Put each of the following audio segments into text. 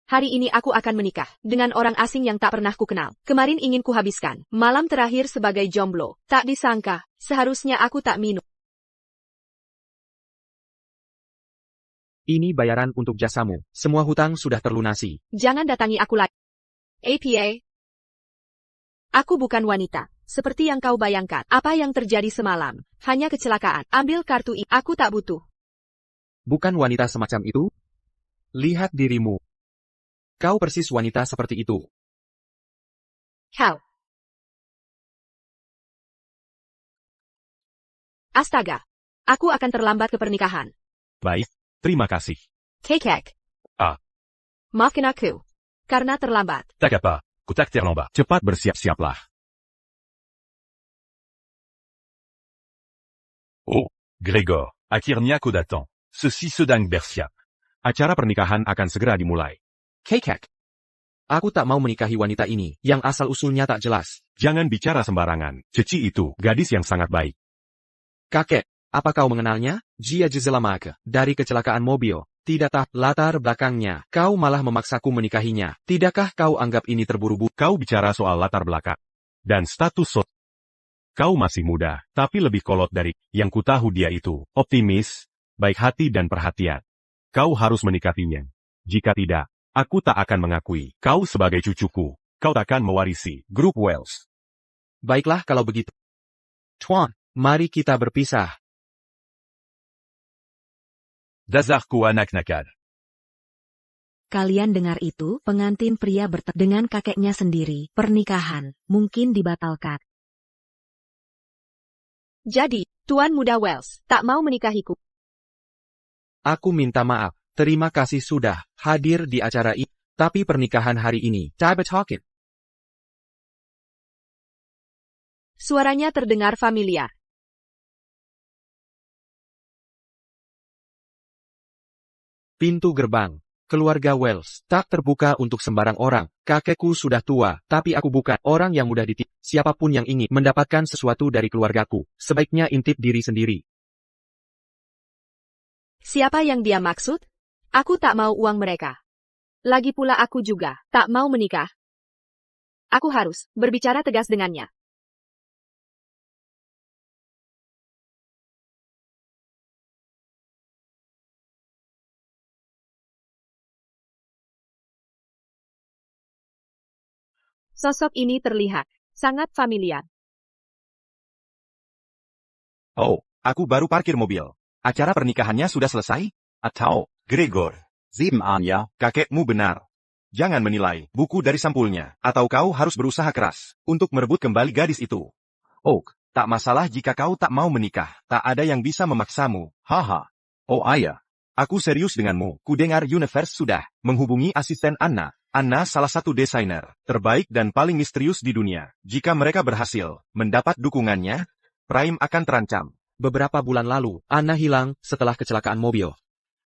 Hari ini aku akan menikah dengan orang asing yang tak pernah kukenal. Kemarin ingin kuhabiskan malam terakhir sebagai jomblo. Tak disangka, seharusnya aku tak minum. Ini bayaran untuk jasamu. Semua hutang sudah terlunasi. Jangan datangi aku lagi. APA. Aku bukan wanita, seperti yang kau bayangkan. Apa yang terjadi semalam? Hanya kecelakaan. Ambil kartu ini. Aku tak butuh. Bukan wanita semacam itu? Lihat dirimu. Kau persis wanita seperti itu. Hell. Astaga. Aku akan terlambat ke pernikahan. Baik, terima kasih. Kekek. Maafkan aku. Karena terlambat. Tak apa, ku tak terlambat. Cepat bersiap-siaplah. Oh, Gregor, akhirnya ku datang. Ceci sedang bersiap. Acara pernikahan akan segera dimulai. Kekek. Aku tak mau menikahi wanita ini, yang asal-usulnya tak jelas. Jangan bicara sembarangan. Ceci itu gadis yang sangat baik. Kakek, apa kau mengenalnya? Gia Gisela Maka, dari kecelakaan mobil. Tidakkah latar belakangnya, kau malah memaksaku menikahinya. Tidakkah kau anggap ini terburu-buru? Kau bicara soal latar belakang dan status sosial. Kau masih muda, tapi lebih kolot dari yang ku tahu dia itu. Optimis, baik hati dan perhatian. Kau harus menikahinya. Jika tidak, aku tak akan mengakui kau sebagai cucuku. Kau takkan mewarisi grup Wells. Baiklah kalau begitu. Tuan, mari kita berpisah. Dasarku anak nakal. Kalian dengar itu? Pengantin pria bertemu dengan kakeknya sendiri. Pernikahan mungkin dibatalkan. Jadi, Tuan Muda Wells tak mau menikahiku. Aku minta maaf. Terima kasih sudah hadir di acara ini. Tapi pernikahan hari ini, Tiba Talkin. Suaranya terdengar familiar. Pintu gerbang. Keluarga Wells tak terbuka untuk sembarang orang. Kakekku sudah tua, tapi aku bukan orang yang mudah ditipu. Siapapun yang ingin mendapatkan sesuatu dari keluargaku, sebaiknya intip diri sendiri. Siapa yang dia maksud? Aku tak mau uang mereka. Lagi pula aku juga tak mau menikah. Aku harus berbicara tegas dengannya. Sosok ini terlihat sangat familiar. Oh, aku baru parkir mobil. Acara pernikahannya sudah selesai? Atau, Gregor, Anya, kakekmu benar. Jangan menilai buku dari sampulnya, atau kau harus berusaha keras untuk merebut kembali gadis itu. Oh, tak masalah jika kau tak mau menikah, tak ada yang bisa memaksamu. Haha. Oh ayah, aku serius denganmu. Ku dengar Universe sudah menghubungi asisten Anna. Anna salah satu desainer terbaik dan paling misterius di dunia. Jika mereka berhasil mendapat dukungannya, Prime akan terancam. Beberapa bulan lalu, Anna hilang setelah kecelakaan mobil.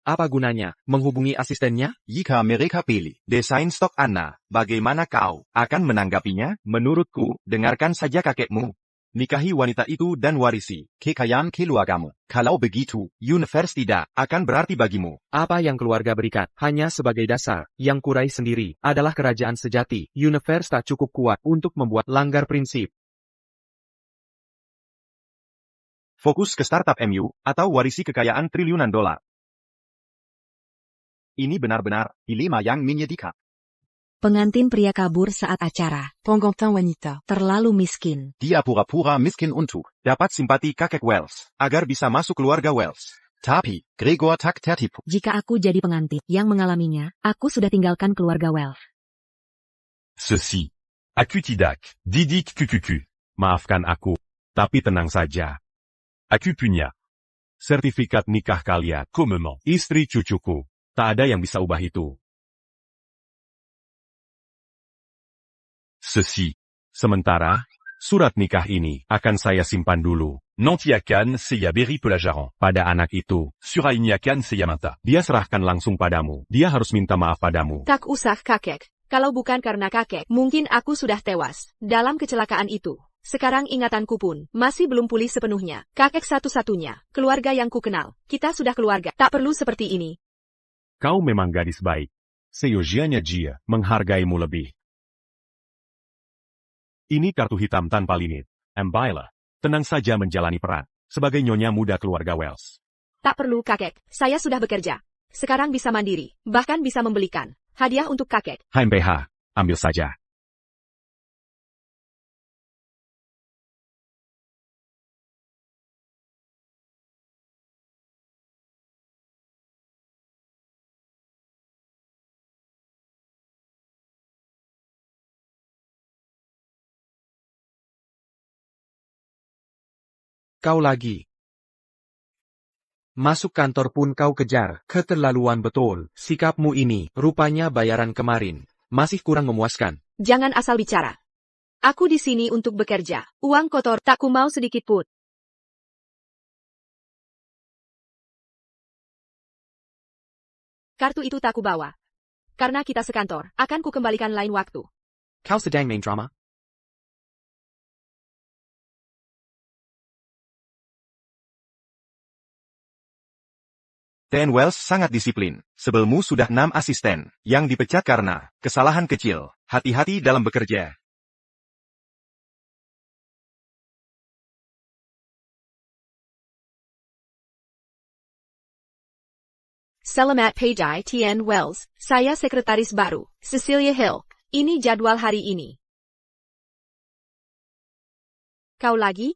Apa gunanya menghubungi asistennya? Jika mereka pilih desain stok Anna, bagaimana kau akan menanggapinya? Menurutku, dengarkan saja kakekmu. Nikahi wanita itu dan warisi kekayaan keluargamu. Kalau begitu, Universe tidak akan berarti bagimu. Apa yang keluarga berikan hanya sebagai dasar, yang kurai sendiri adalah kerajaan sejati. Universe tak cukup kuat untuk membuat langgar prinsip. Fokus ke startup MU, atau warisi kekayaan triliunan dolar. Ini benar-benar dilema yang menyedihkan. Pengantin pria kabur saat acara. Pengantin wanita. Terlalu miskin. Dia pura-pura miskin untuk dapat simpati kakek Wells, agar bisa masuk keluarga Wells. Tapi, Gregor tak tertipu. Jika aku jadi pengantin yang mengalaminya, aku sudah tinggalkan keluarga Wells. Ceci. Aku tidak. Didik kukuku. Maafkan aku. Tapi tenang saja. Aku punya sertifikat nikah kalian. Komement. Istri cucuku. Tak ada yang bisa ubah itu. Ceci. Sementara, surat nikah ini akan saya simpan dulu. Nanti akan saya beri pelajaran pada anak itu. Surah ini akan saya minta. Dia serahkan langsung padamu. Dia harus minta maaf padamu. Tak usah kakek. Kalau bukan karena kakek, mungkin aku sudah tewas dalam kecelakaan itu. Sekarang ingatanku pun masih belum pulih sepenuhnya. Kakek satu-satunya, keluarga yang ku kenal. Kita sudah keluarga. Tak perlu seperti ini. Kau memang gadis baik. Seyogianya dia menghargaimu lebih. Ini kartu hitam tanpa limit. Ambayla, tenang saja menjalani peran sebagai nyonya muda keluarga Wells. Tak perlu kakek, saya sudah bekerja. Sekarang bisa mandiri, bahkan bisa membelikan hadiah untuk kakek. HMPH, ambil saja. Kau lagi. Masuk kantor pun kau kejar, keterlaluan betul. Sikapmu ini, rupanya bayaran kemarin, masih kurang memuaskan. Jangan asal bicara. Aku di sini untuk bekerja. Uang kotor tak ku mau sedikit pun. Kartu itu tak ku bawa. Karena kita sekantor, akan ku kembalikan lain waktu. Kau sedang main drama? Ten Wells sangat disiplin. Sebelummu sudah 6 asisten yang dipecat karena kesalahan kecil. Hati-hati dalam bekerja. Selamat pagi T.N. Wells, saya sekretaris baru, Cecilia Hill. Ini jadwal hari ini. Kau lagi?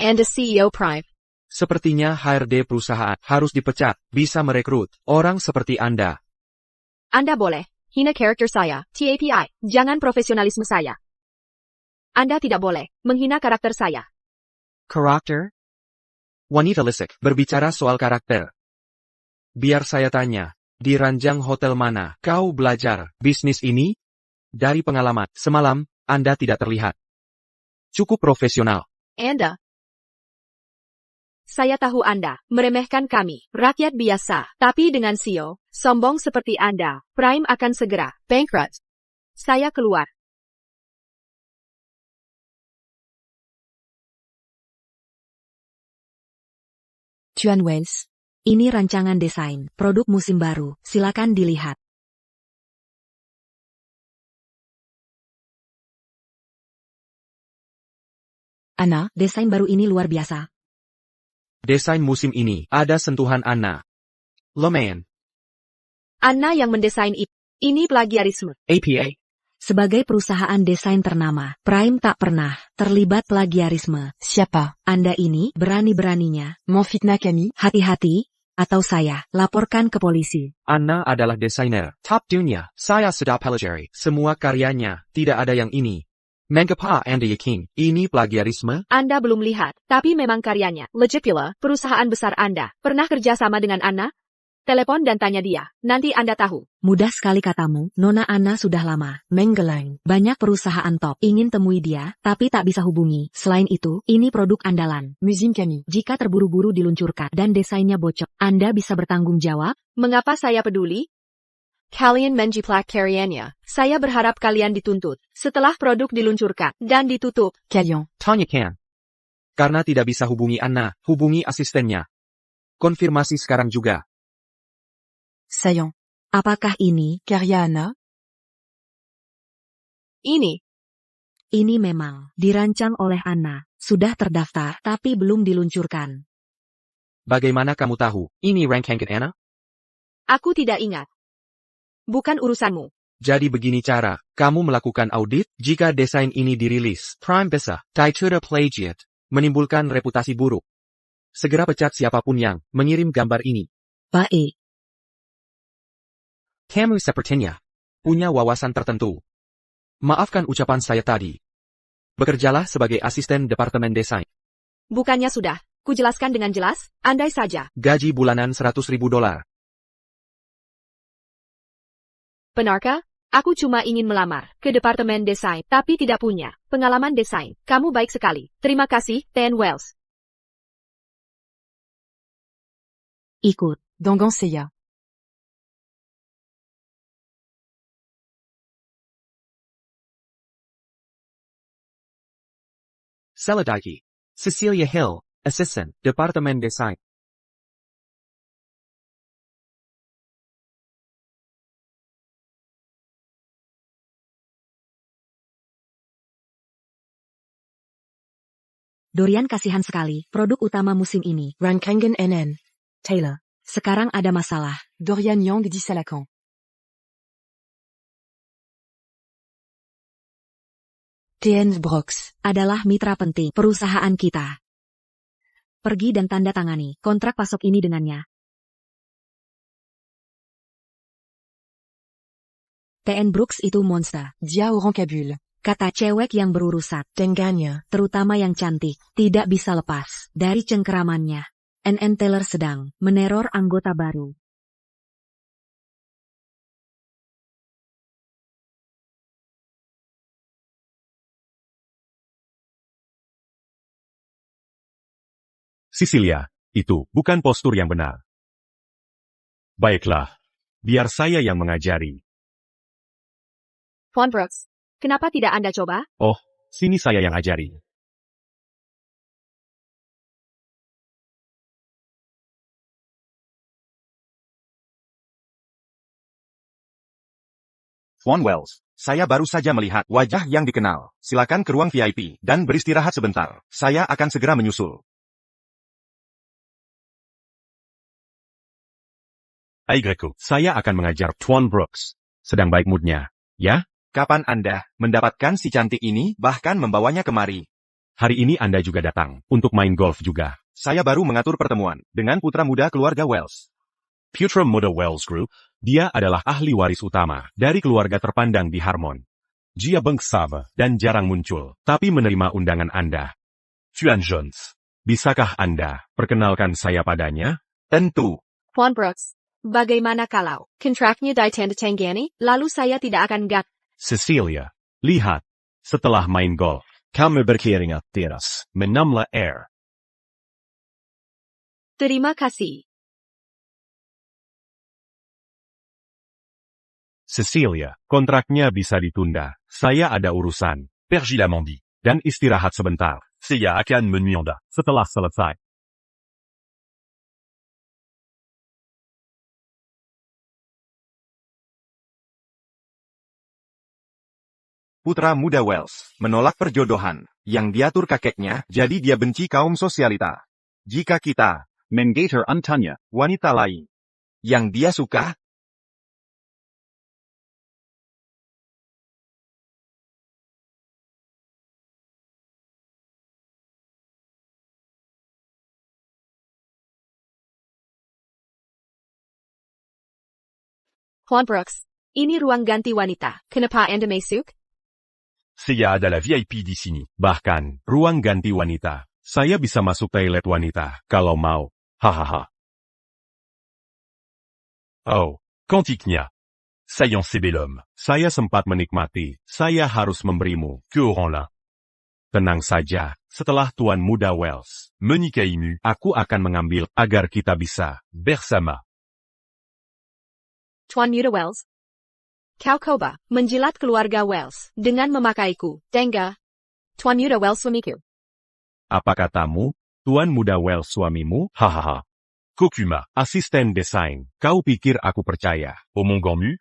And the CEO Prime. Sepertinya HRD perusahaan harus dipecat, bisa merekrut orang seperti Anda. Anda boleh hina karakter saya, TAPI, jangan profesionalisme saya. Anda tidak boleh menghina karakter saya. Karakter? Wanita lisik, berbicara soal karakter. Biar saya tanya, di ranjang hotel mana kau belajar bisnis ini? Dari pengalaman, semalam, Anda tidak terlihat cukup profesional. Anda. Saya tahu Anda meremehkan kami, rakyat biasa, tapi dengan CEO, sombong seperti Anda, Prime akan segera bankrupt. Saya keluar. Tuan Wells, ini rancangan desain produk musim baru, silakan dilihat. Anna, desain baru ini luar biasa. Desain musim ini ada sentuhan Anna. Lumayan. Anna yang mendesain itu. Ini plagiarisme. APA. Sebagai perusahaan desain ternama, Prime tak pernah terlibat plagiarisme. Siapa? Anda ini berani-beraninya memfitnah kami. Hati-hati, atau saya laporkan ke polisi. Anna adalah desainer top dunia. Saya sudah pelajari semua karyanya. Tidak ada yang ini. Mengapa Anda yakin ini plagiarisme? Anda belum lihat, tapi memang karyanya. Legit pula, perusahaan besar Anda pernah kerja sama dengan Anna? Telepon dan tanya dia, nanti Anda tahu. Mudah sekali katamu, Nona Anna sudah lama menggeleng. Banyak perusahaan top ingin temui dia, tapi tak bisa hubungi. Selain itu, ini produk andalan. Musim kami. Jika terburu-buru diluncurkan dan desainnya bocor, Anda bisa bertanggung jawab? Mengapa saya peduli? Kalian menjiplak karyanya. Saya berharap kalian dituntut setelah produk diluncurkan dan ditutup. Kalian. Tanya Kan. Karena tidak bisa hubungi Anna, hubungi asistennya. Konfirmasi sekarang juga. Sayang. Apakah ini karya Anna? Ini. Ini memang dirancang oleh Anna. Sudah terdaftar, tapi belum diluncurkan. Bagaimana kamu tahu ini ranking Anna? Aku tidak ingat. Bukan urusanmu. Jadi begini cara, kamu melakukan audit, jika desain ini dirilis, Prime bisa, tidak plagiat, menimbulkan reputasi buruk. Segera pecat siapapun yang mengirim gambar ini. Baik. Kamu sepertinya punya wawasan tertentu. Maafkan ucapan saya tadi. Bekerjalah sebagai asisten departemen desain. Bukannya sudah, kujelaskan dengan jelas, andai saja. Gaji bulanan $100.000. Benarkah? Aku cuma ingin melamar ke departemen desain, tapi tidak punya pengalaman desain. Kamu baik sekali. Terima kasih, Ten Wells. Ikut, Dongon Seya. Seladaki. Cecilia Hill, Assistant, Departemen Desain. Dorian kasihan sekali, produk utama musim ini. Rankangan NN. Taylor. Sekarang ada masalah. Dorian Yang di Salakan. TN Brooks. Adalah mitra penting perusahaan kita. Pergi dan tanda tangani kontrak pasok ini dengannya. TN Brooks itu monster. Dia orang Kabul. Kata cewek yang berurusan, Tengganya. terutama yang cantik, tidak bisa lepas dari cengkeramannya. NN Taylor sedang meneror anggota baru. Cecilia, itu bukan postur yang benar. Baiklah, biar saya yang mengajari. Tuan Brooks, kenapa tidak Anda coba? Oh, sini saya yang ajari. Tuan Wells, saya baru saja melihat wajah yang dikenal. Silakan ke ruang VIP dan beristirahat sebentar. Saya akan segera menyusul. Greco, saya akan mengajar Tuan Brooks. Sedang baik moodnya, ya? Kapan Anda mendapatkan si cantik ini, bahkan membawanya kemari? Hari ini Anda juga datang, untuk main golf juga. Saya baru mengatur pertemuan dengan putra muda keluarga Wells. Putra muda Wells Group, dia adalah ahli waris utama dari keluarga terpandang di Harmon. Dia bangsawa dan jarang muncul, tapi menerima undangan Anda. Tuan Jones, bisakah Anda perkenalkan saya padanya? Tentu. Tuan Brooks, bagaimana kalau kontraknya ditandatangani, lalu saya tidak akan Cecilia, lihat. Setelah main golf, kamu berkeringat deras, menambah air. Terima kasih. Cecilia, kontraknya bisa ditunda. Saya ada urusan. Pergi la mandi. Dan istirahat sebentar. Saya akan menyonda setelah selesai. Putra muda Wells menolak perjodohan yang diatur kakeknya, jadi dia benci kaum sosialita. Jika kita menggator Antanya, wanita lain yang dia suka, Tuan Brooks, ini ruang ganti wanita. Kenapa Anda masuk? Saya adalah VIP di sini. Bahkan, ruang ganti wanita. Saya bisa masuk toilet wanita, kalau mau. Hahaha. Oh, cantiknya. Sayang si belum. Saya sempat menikmati. Saya harus memberimu ke orang lah. Tenang saja, setelah Tuan Muda Wells menikahimu, aku akan mengambil agar kita bisa bersama. Tuan Muda Wells. Kau coba menjilat keluarga Wells dengan memakaiku, Dengga. Tuan Muda Wells suamiku. Apa katamu, Tuan Muda Wells suamimu? Hahaha. Kokuma, asisten desain. Kau pikir aku percaya? Omonganmu?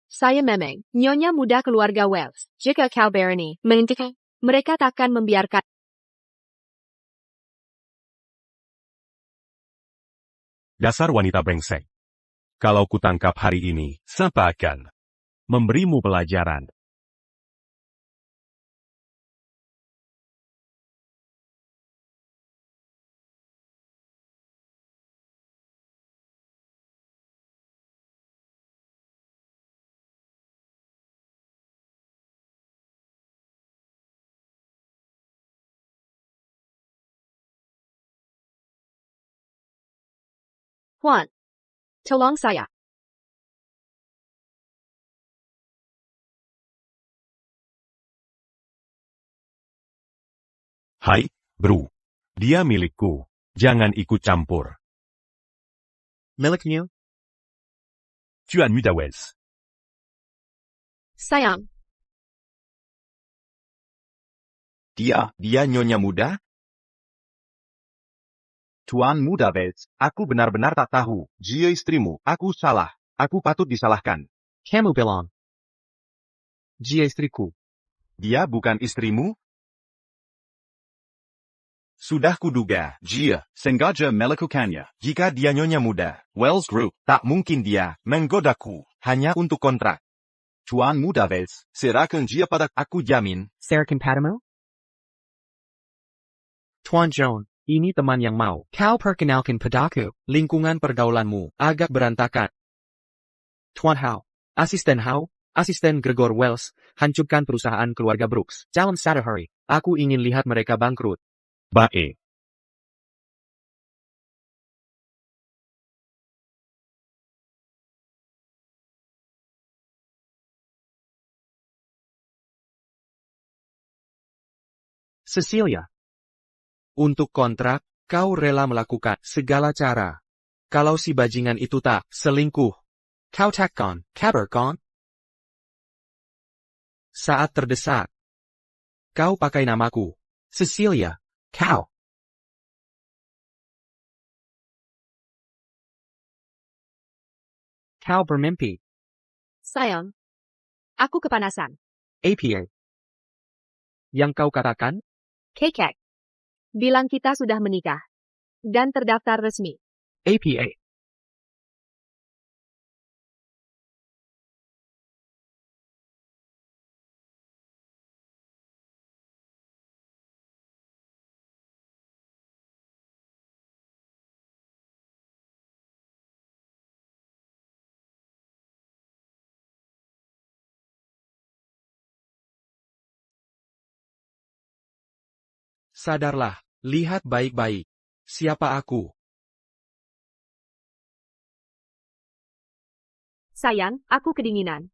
Saya memang nyonya muda keluarga Wells. Jika kau berani menghentikan, mereka takkan membiarkan. Dasar wanita brengsek. Kalau kutangkap hari ini, siapa akan memberimu pelajaran? Tuan, tolong saya. Hai, bro. Dia milikku. Jangan ikut campur. Miliknya? Tuan Muda Wells. Sayang, dia nyonya muda? Tuan Muda Wells, aku benar-benar tak tahu. Dia istrimu, aku salah. Aku patut disalahkan. Kamu bilang. Dia istriku. Dia bukan istrimu? Sudah kuduga. Dia sengaja melakukannya. Jika dia nyonya muda, Wells Group, tak mungkin dia menggodaku hanya untuk kontrak. Tuan Muda Wells, serahkan dia pada Aku jamin. Serahkan padamu? Tuan John, ini teman yang mau kau perkenalkan padaku. Lingkungan pergaulanmu agak berantakan. Tuan Howe, asisten Gregor Wells, hancurkan perusahaan keluarga Brooks. Dalam satu hari, aku ingin lihat mereka bangkrut. Baik. Cecilia. Untuk kontrak, kau rela melakukan segala cara. Kalau si bajingan itu tak selingkuh, kau takkan kabar kan? Saat terdesak, kau pakai namaku. Cecilia, kau. Kau bermimpi. Sayang, aku kepanasan. APA. Yang kau katakan? Kekek. Bilang kita sudah menikah. Dan terdaftar resmi. APA. Sadarlah, lihat baik-baik. Siapa aku? Sayang, aku kedinginan.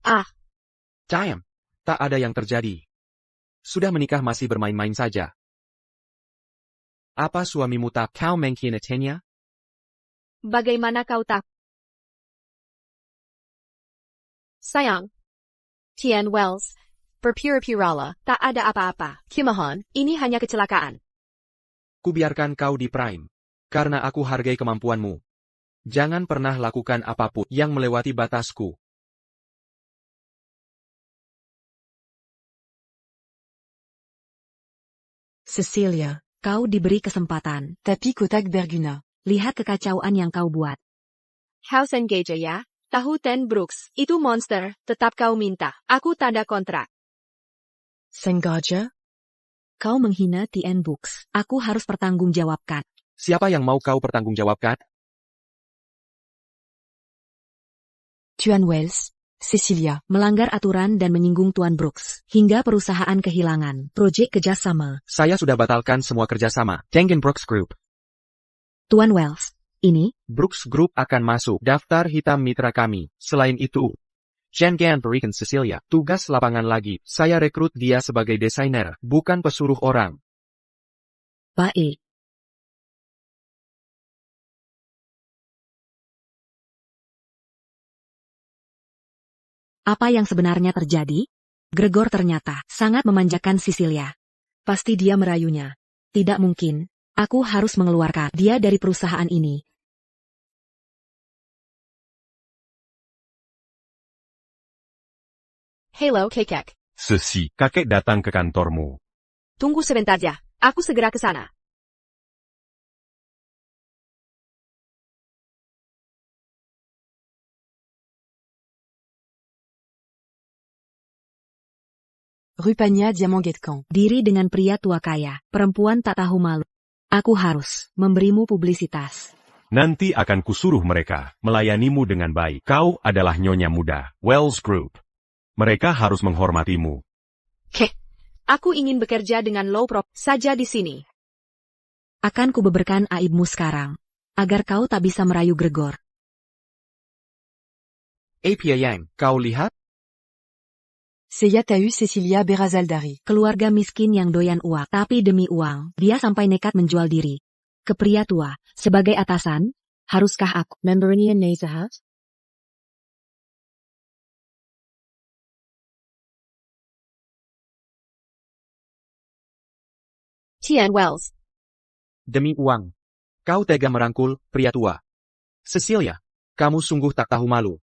Ah, Diam. Tak ada yang terjadi. Sudah menikah masih bermain-main saja. Apa suamimu tak kau mengkhianatinya? bagaimana kau tak? Sayang. Tian Wells. Berpura-puralah, tak ada apa-apa. Kimahan, ini hanya kecelakaan. Kubiarkan kau di Prime. Karena aku hargai kemampuanmu. Jangan pernah lakukan apapun yang melewati batasku. Cecilia, kau diberi kesempatan. Tapi kotak Berguna. Lihat kekacauan yang kau buat. House engage ya. Tahu Ten Brooks, itu monster, tetap kau minta. Aku tanda kontrak. Sengaja? Kau menghina TN Books. Aku harus pertanggungjawabkan. Siapa yang mau kau pertanggungjawabkan? Tuan Wells, Cecilia. Melanggar aturan dan menyinggung Tuan Brooks. Hingga perusahaan kehilangan. Proyek kerjasama. Saya sudah batalkan semua kerjasama. Tengen Brooks Group. Tuan Wells, ini? Brooks Group akan masuk daftar hitam mitra kami. Selain itu, Jangan berikan Cecilia tugas lapangan lagi. Saya rekrut dia sebagai desainer, bukan pesuruh orang. Baik. Apa yang sebenarnya terjadi? Gregor ternyata sangat memanjakan Cecilia. Pasti dia merayunya. Tidak mungkin. Aku harus mengeluarkan dia dari perusahaan ini. Hello, Kekek. Ceci, kakek datang ke kantormu. Tunggu sebentar ya. Aku segera ke sana. Rupanya Diamant Guetcan. Diri dengan pria tua kaya, perempuan tak tahu malu. Aku harus memberimu publisitas. Nanti akan kusuruh mereka melayanimu dengan baik. Kau adalah nyonya muda, Wells Group. Mereka harus menghormatimu. Aku ingin bekerja dengan low prop saja di sini. Akan kubeberkan aibmu sekarang, agar kau tak bisa merayu Gregor. Apia Yang, kau lihat? Seya tahu Cecilia Berazaldari. Keluarga miskin yang doyan uang, tapi demi uang, dia sampai nekat menjual diri. Ke pria tua, sebagai atasan, haruskah aku memberinya nasihat? Tian Wells. Demi uang. Kau tega merangkul pria tua. Cecilia, kamu sungguh tak tahu malu.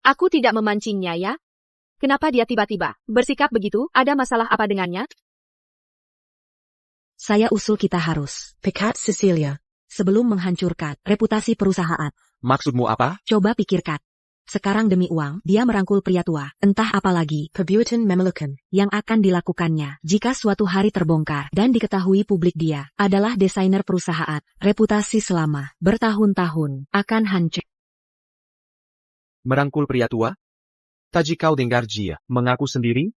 Aku tidak memancingnya ya. Kenapa dia tiba-tiba bersikap begitu? Ada masalah apa dengannya? Saya usul kita harus pekat Cecilia sebelum menghancurkan reputasi perusahaan. Maksudmu apa? Coba pikirkan. Sekarang demi uang, dia merangkul pria tua, entah apa lagi perbuatan memelukan yang akan dilakukannya jika suatu hari terbongkar dan diketahui publik dia adalah desainer perusahaan. Reputasi selama bertahun-tahun akan hancur. Merangkul pria tua? Taji kau dengar dia mengaku sendiri?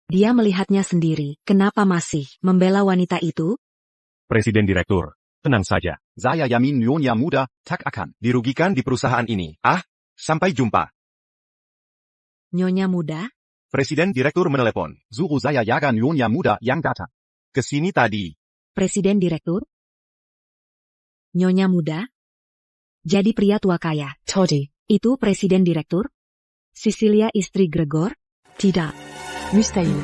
Dia melihatnya sendiri, kenapa masih membela wanita itu? Presiden Direktur, tenang saja. Saya yamin nyonya muda, tak akan. Dirugikan di perusahaan ini. Sampai jumpa. Nyonya muda? Presiden Direktur menelepon. Suruh saya jaga nyonya muda yang datang. Kesini tadi. Presiden Direktur? Nyonya muda? Jadi pria tua kaya. Toddy. Itu Presiden Direktur? Cecilia istri Gregor? Tidak. Mustahil.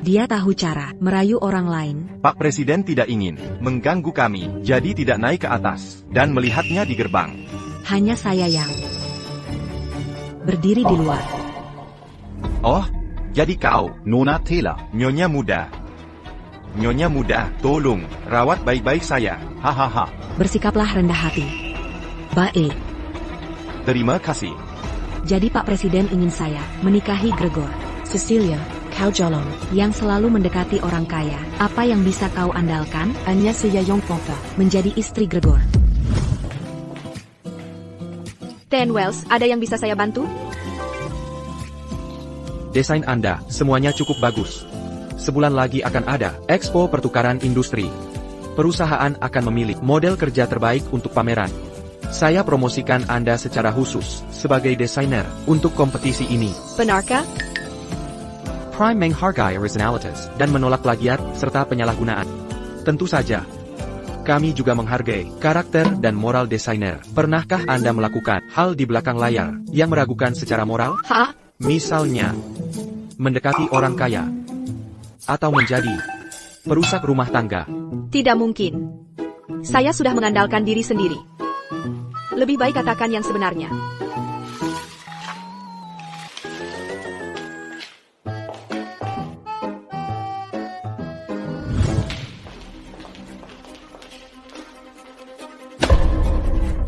Dia tahu cara merayu orang lain. Pak Presiden tidak ingin mengganggu kami, jadi tidak naik ke atas dan melihatnya di gerbang. Hanya saya yang berdiri di luar. Oh, jadi kau, Nona Taylor. Nyonya muda. Nyonya muda, tolong, rawat baik-baik saya. Hahaha. Bersikaplah rendah hati. Baik. Terima kasih. Jadi Pak Presiden ingin saya menikahi Gregor. Cecilia, kau jolong. Yang selalu mendekati orang kaya. Apa yang bisa kau andalkan? Anya Seyayong Panta. Menjadi istri Gregor. Tian Wells, ada yang bisa saya bantu? Desain Anda, semuanya cukup bagus. Sebulan lagi akan ada Expo Pertukaran Industri. Perusahaan akan memilih model kerja terbaik untuk pameran. Saya promosikan Anda secara khusus sebagai desainer untuk kompetisi ini. Benarkah? Prime menghargai originalitas dan menolak plagiat serta penyalahgunaan. Tentu saja. Kami juga menghargai karakter dan moral desainer. Pernahkah Anda melakukan hal di belakang layar yang meragukan secara moral? Misalnya, mendekati orang kaya. Atau menjadi perusak rumah tangga. Tidak mungkin. Saya sudah mengandalkan diri sendiri. Lebih baik katakan yang sebenarnya.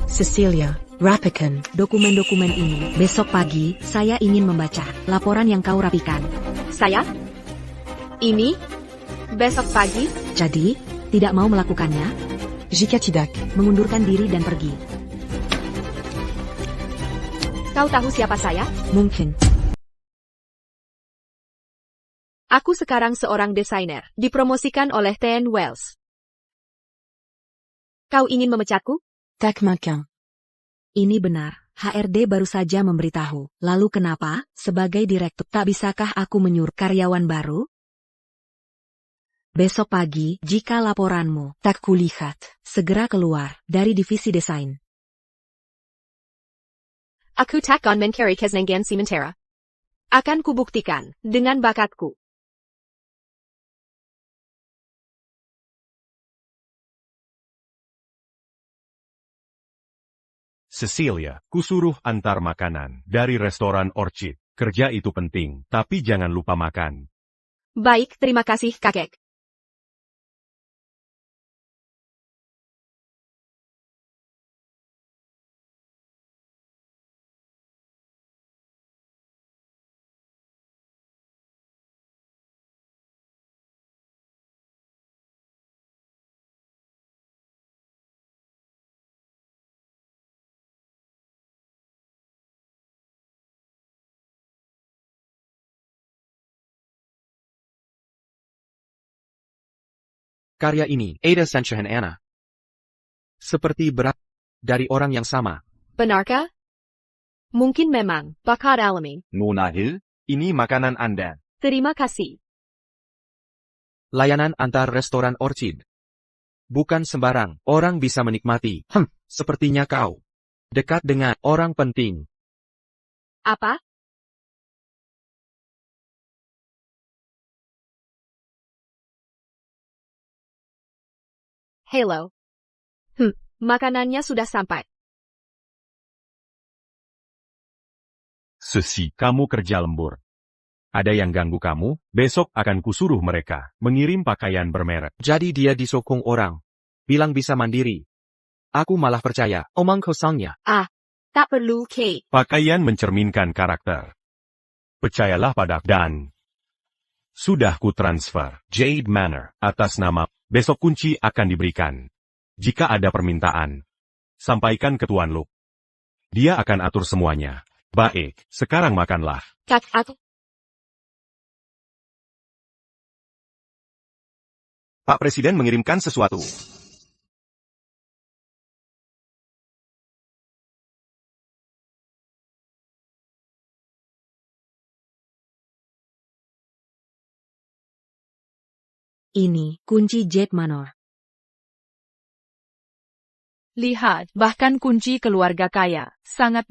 Cecilia, rapikan. Dokumen-dokumen ini. Besok pagi, saya ingin membaca laporan yang kau rapikan. Saya? Ini? Besok pagi? Jadi, tidak mau melakukannya? Jika tidak, Mengundurkan diri dan pergi. Kau tahu siapa saya? mungkin. Aku sekarang seorang desainer, dipromosikan oleh Tian Wells. Kau ingin memecatku? Tak makin. Ini benar. HRD baru saja memberitahu. Lalu kenapa, sebagai direktur, tak bisakah aku menyuruh karyawan baru? Besok pagi, jika laporanmu Tak kulihat. segera keluar dari divisi desain. Aku takkan mencari kesenangan sementara. Akan kubuktikan dengan bakatku. Cecilia, kusuruh antar makanan dari restoran Orchid. Kerja itu penting, tapi jangan lupa makan. Baik, terima kasih kakek. Karya ini, Ada Sanchahan Anna. Seperti berat dari orang yang sama. Benarkah? Mungkin memang bakat alami. Nona Hill. Ini makanan Anda. Terima kasih. Layanan antar restoran Orchid. Bukan sembarang orang bisa menikmati. Sepertinya kau dekat dengan orang penting. Apa? Hello. Makanannya sudah sampai. Sesi, kamu kerja lembur. Ada yang ganggu kamu, besok akan kusuruh mereka mengirim pakaian bermerek. Jadi dia disokong orang. Bilang bisa mandiri. Aku malah percaya omong kosongnya. Tak perlu, Kate. Pakaian mencerminkan karakter. Percayalah pada dan sudah ku transfer Jade Manor atas nama. Besok kunci akan diberikan. Jika ada permintaan, sampaikan ke Tuan Luke. Dia akan atur semuanya. Baik, sekarang makanlah. Aku. Pak Presiden mengirimkan sesuatu. Ini kunci Jade Manor. Lihat, bahkan kunci keluarga kaya, sangat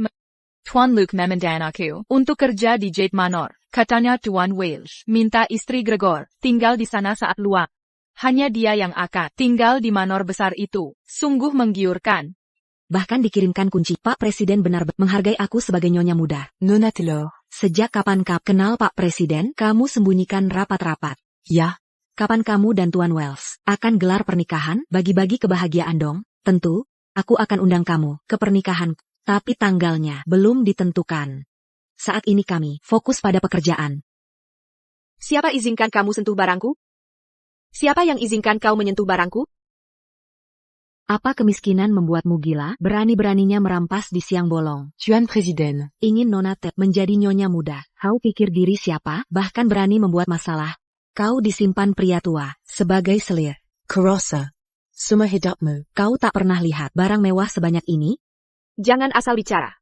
Tuan Luke meminta aku untuk kerja di Jade Manor, katanya Tuan Welsh. Minta istri Gregor, tinggal di sana saat luang. Hanya dia yang akan tinggal di manor besar itu. Sungguh menggiurkan. Bahkan dikirimkan kunci. Pak Presiden benar-benar menghargai aku sebagai nyonya muda. Nona Taylor. Sejak kapan kau kenal Pak Presiden, kamu sembunyikan rapat-rapat. Ya. Kapan kamu dan Tuan Wells akan gelar pernikahan, bagi-bagi kebahagiaan dong? Tentu, aku akan undang kamu ke pernikahan, tapi tanggalnya belum ditentukan. Saat ini kami fokus pada pekerjaan. Siapa izinkan kamu sentuh barangku? Siapa yang izinkan kau menyentuh barangku? Apa kemiskinan membuatmu gila? Berani-beraninya merampas di siang bolong. Tuan Presiden. Ingin Nona Ted menjadi nyonya muda. Kau pikir diri siapa? Bahkan berani membuat masalah. Kau disimpan pria tua, sebagai selir. Kurosa. Semua hidupmu. Kau tak pernah lihat barang mewah sebanyak ini? Jangan asal bicara.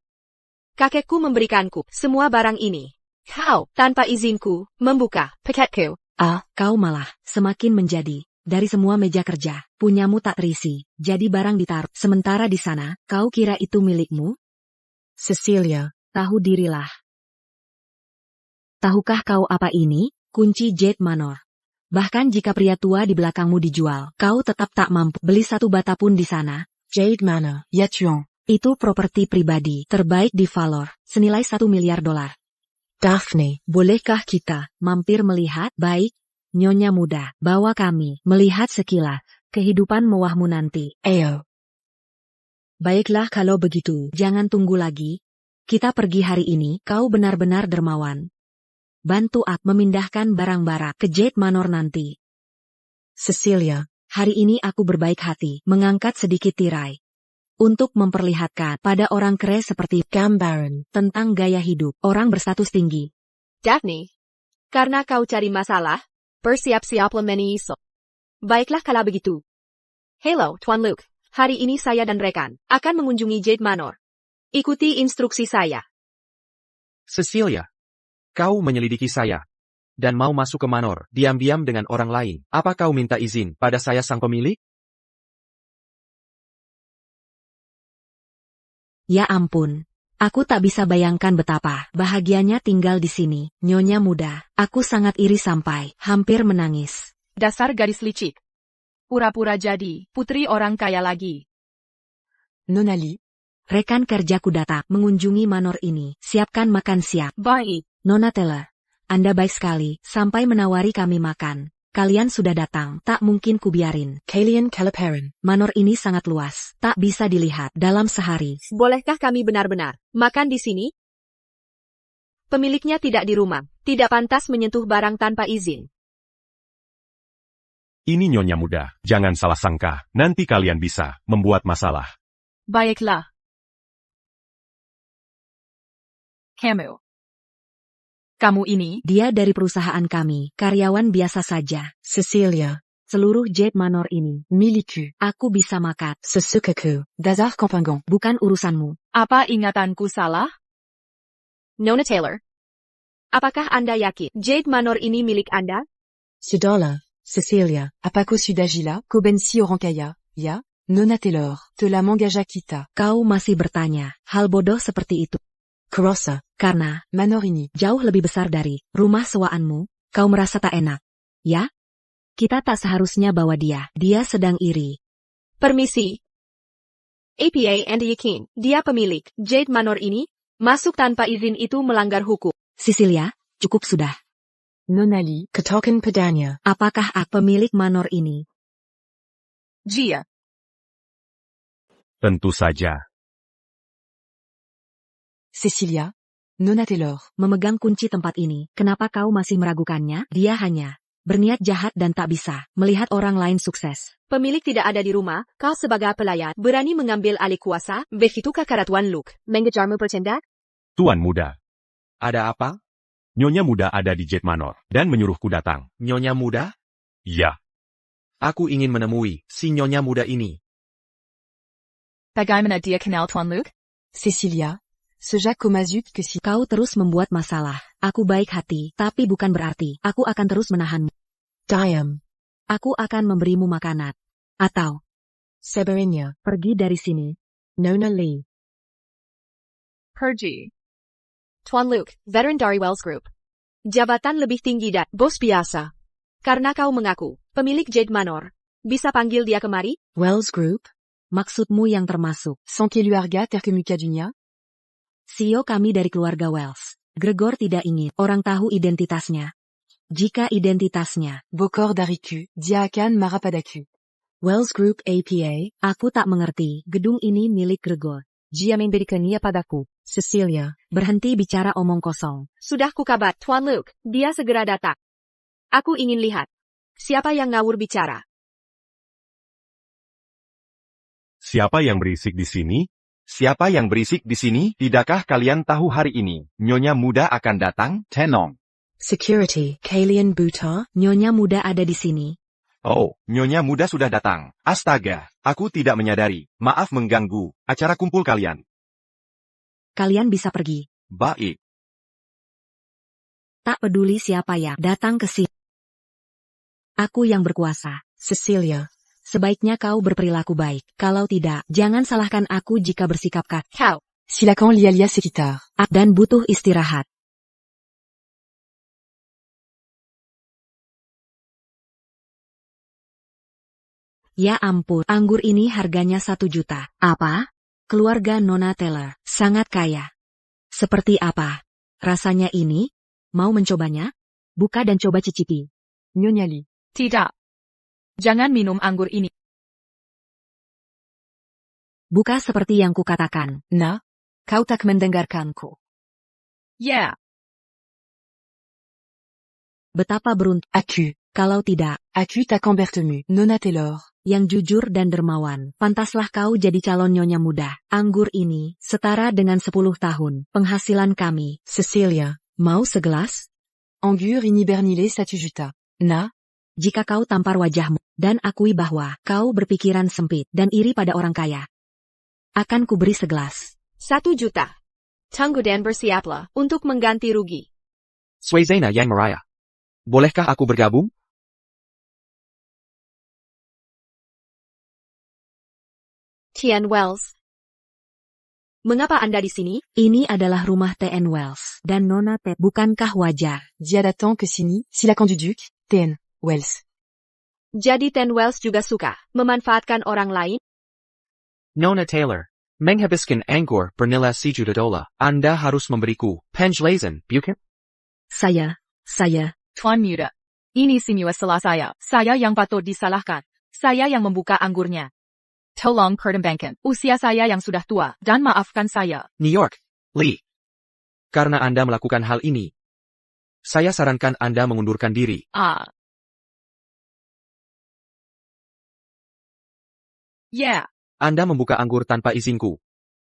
Kakekku memberikanku semua barang ini. Kau, tanpa izinku, membuka paketku. Kau malah semakin menjadi. Dari semua meja kerja, punyamu tak terisi, jadi barang ditaruh. Sementara di sana, kau kira itu milikmu? Cecilia. Tahu dirilah. Tahukah kau apa ini? Kunci Jade Manor. Bahkan jika pria tua di belakangmu dijual, kau tetap tak mampu beli satu bata pun di sana. Jade Manor. Ya Tuan. Itu properti pribadi terbaik di Valor, senilai $1 miliar. Daphne. Bolehkah kita mampir melihat? Baik, nyonya muda, bawa kami melihat sekilas kehidupan mewahmu nanti. Ayo. Baiklah kalau begitu, jangan tunggu lagi. Kita pergi hari ini, kau benar-benar dermawan. Bantu aku memindahkan barang-barang ke Jade Manor nanti. Cecilia. Hari ini aku berbaik hati mengangkat sedikit tirai. Untuk memperlihatkan pada orang kere seperti gambaran tentang gaya hidup orang berstatus tinggi. Daphne, karena kau cari masalah, bersiap-siaplah menyusul. Baiklah kalau begitu. Hello, Tuan Luke. Hari ini saya dan rekan akan mengunjungi Jade Manor. Ikuti instruksi saya. Cecilia, kau menyelidiki saya. Dan mau masuk ke manor, diam-diam dengan orang lain. Apa kau minta izin pada saya sang pemilik? Ya ampun. Aku tak bisa bayangkan betapa bahagianya tinggal di sini. Nyonya muda, aku sangat iri sampai hampir menangis. Dasar gadis licik. Pura-pura jadi putri orang kaya lagi. Nonali. Rekan kerjaku datang mengunjungi manor ini. Siapkan makan siap. Baik. Nona Taylor, Anda baik sekali sampai menawari kami makan. Kalian sudah datang, tak mungkin kubiarin. Kalian kelaparan. Manor ini sangat luas, tak bisa dilihat dalam sehari. Bolehkah kami benar-benar makan di sini? Pemiliknya tidak di rumah, tidak pantas menyentuh barang tanpa izin. Ini nyonya muda, jangan salah sangka, nanti kalian bisa membuat masalah. Baiklah. Kamu ini? Dia dari perusahaan kami, karyawan biasa saja. Cecilia. Seluruh Jade Manor ini, milikku. Aku bisa makan Sesukaku. Dasar kompangon. Bukan urusanmu. Apa ingatanku salah? Nona Taylor. Apakah Anda yakin Jade Manor ini milik Anda? Sudahlah, Cecilia. Apako sudahila, kobensi orang kaya, ya? Nona Taylor, telah mengaja kita. Kau masih bertanya, hal bodoh seperti itu. Kurosa, Karena, Manor ini. jauh lebih besar dari rumah sewaanmu, kau merasa tak enak. Ya? Kita tak seharusnya bawa dia. Dia sedang iri. Permisi. APA and yakin, dia pemilik Jade Manor ini, masuk tanpa izin itu melanggar hukum. Cecilia, cukup sudah. Nonali, katakan padanya. Apakah aku pemilik manor ini? Gia. Tentu saja. Cecilia, Nona Taylor. Memegang kunci tempat ini, kenapa kau masih meragukannya? Dia hanya berniat jahat dan tak bisa melihat orang lain sukses. Pemilik tidak ada di rumah, kau sebagai pelayan, berani mengambil alih kuasa, begitukah kata Tuan Luke? Mengejarmu bercanda? Tuan muda. Ada apa? Nyonya muda ada di Jade Manor, dan menyuruhku datang. Nyonya muda? Ya. Aku ingin menemui si nyonya muda ini. Bagaimana dia kenal Tuan Luke? Cecilia, sejak komazut que si. Kau terus membuat masalah. Aku baik hati, tapi bukan berarti aku akan terus menahanmu. Diam. Aku akan memberimu makanan. Atau, Sabarinya, pergi dari sini. Nona Lee. Pergi. Tuan Luke, veteran dari Wells Group. Jabatan lebih tinggi dan bos biasa. Karena kau mengaku, pemilik Jade Manor. Bisa panggil dia kemari? Wells Group, Maksudmu yang termasuk. sans keluarga terkemuka dunia. CEO kami dari keluarga Wells. Gregor tidak ingin orang tahu identitasnya. Jika identitasnya, Bokor dariku, dia akan marah padaku. Wells Group APA, aku tak mengerti. Gedung ini milik Gregor. Dia memberikannya padaku. Cecilia, Berhenti bicara omong kosong. Sudah kukabar, Tuan Luke, dia segera datang. Aku ingin lihat. Siapa yang ngawur bicara? Siapa yang berisik di sini? Siapa yang berisik di sini? Tidakkah kalian tahu hari ini, nyonya muda akan datang? Tenong. Security, Kalian Buta. Nyonya muda ada di sini. Oh, nyonya muda sudah datang. Astaga, aku tidak menyadari. Maaf mengganggu acara kumpul kalian. Kalian bisa pergi. Baik. Tak peduli siapa yang datang ke sini. Aku yang berkuasa. Cecilia, Sebaiknya kau berperilaku baik. Kalau tidak, jangan salahkan aku jika bersikap Kau. silakan lihat sekitar. dan butuh istirahat. Ya ampun, anggur ini harganya 1 juta. Apa? Keluarga Nona Taylor, sangat kaya. Seperti apa? Rasanya ini? Mau mencobanya? Buka dan coba cicipi. Nyonya Lee. Tidak. Jangan minum anggur ini. Buka seperti yang kukatakan. Na, kau tak mendengarkanku. Yeah. Betapa beruntung. Aku, Kalau tidak, aku takkan bertemu. Nona Taylor. yang jujur dan dermawan, pantaslah kau jadi calon nyonya muda. Anggur ini, setara dengan 10 tahun, penghasilan kami. Cecilia, Mau segelas? anggur ini bernilai 1 juta. Na, Jika kau tampar wajahmu, dan akui bahwa kau berpikiran sempit dan iri pada orang kaya, akan kuberi segelas. 1 juta. Tunggu dan bersiaplah untuk mengganti rugi. Swayzena Yang Mariah. Bolehkah aku bergabung? Tian Wells. Mengapa Anda di sini? Ini adalah rumah T.N. Wells dan Nona Ted. Bukankah wajar? dia datang ke sini, silakan duduk. Ten, Wells. Jadi Ten Wells juga suka memanfaatkan orang lain? Nona Taylor. Menghabiskan anggur bernilai $1 juta. Anda harus memberiku penjelasan, bukan? Saya. Tuan muda. Ini semua salah saya. Saya yang patut disalahkan. Saya yang membuka anggurnya. Tolong pertimbangkan usia saya yang sudah tua dan maafkan saya. New York. Lee. Karena Anda melakukan hal ini, saya sarankan Anda mengundurkan diri. Yeah. Anda membuka anggur tanpa izinku.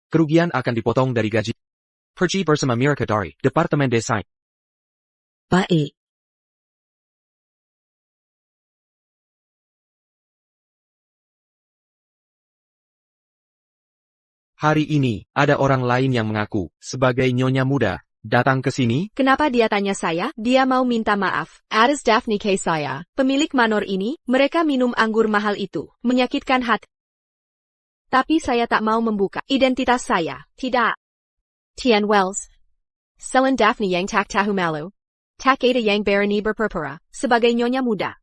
Kerugian akan dipotong dari gaji. Pergi bersama Mirka dari Departemen Desain. Baik. Hari ini, ada orang lain yang mengaku sebagai nyonya muda. Datang ke sini? Kenapa dia tanya saya? Dia mau minta maaf. Atas Daphne K. saya, pemilik manor ini, mereka minum anggur mahal itu. Menyakitkan hati. Tapi saya tak mau membuka identitas saya. Tidak. Tian Wells. Selen Daphne yang tak tahu malu. Tak ada yang berani berpura-pura, sebagai nyonya muda.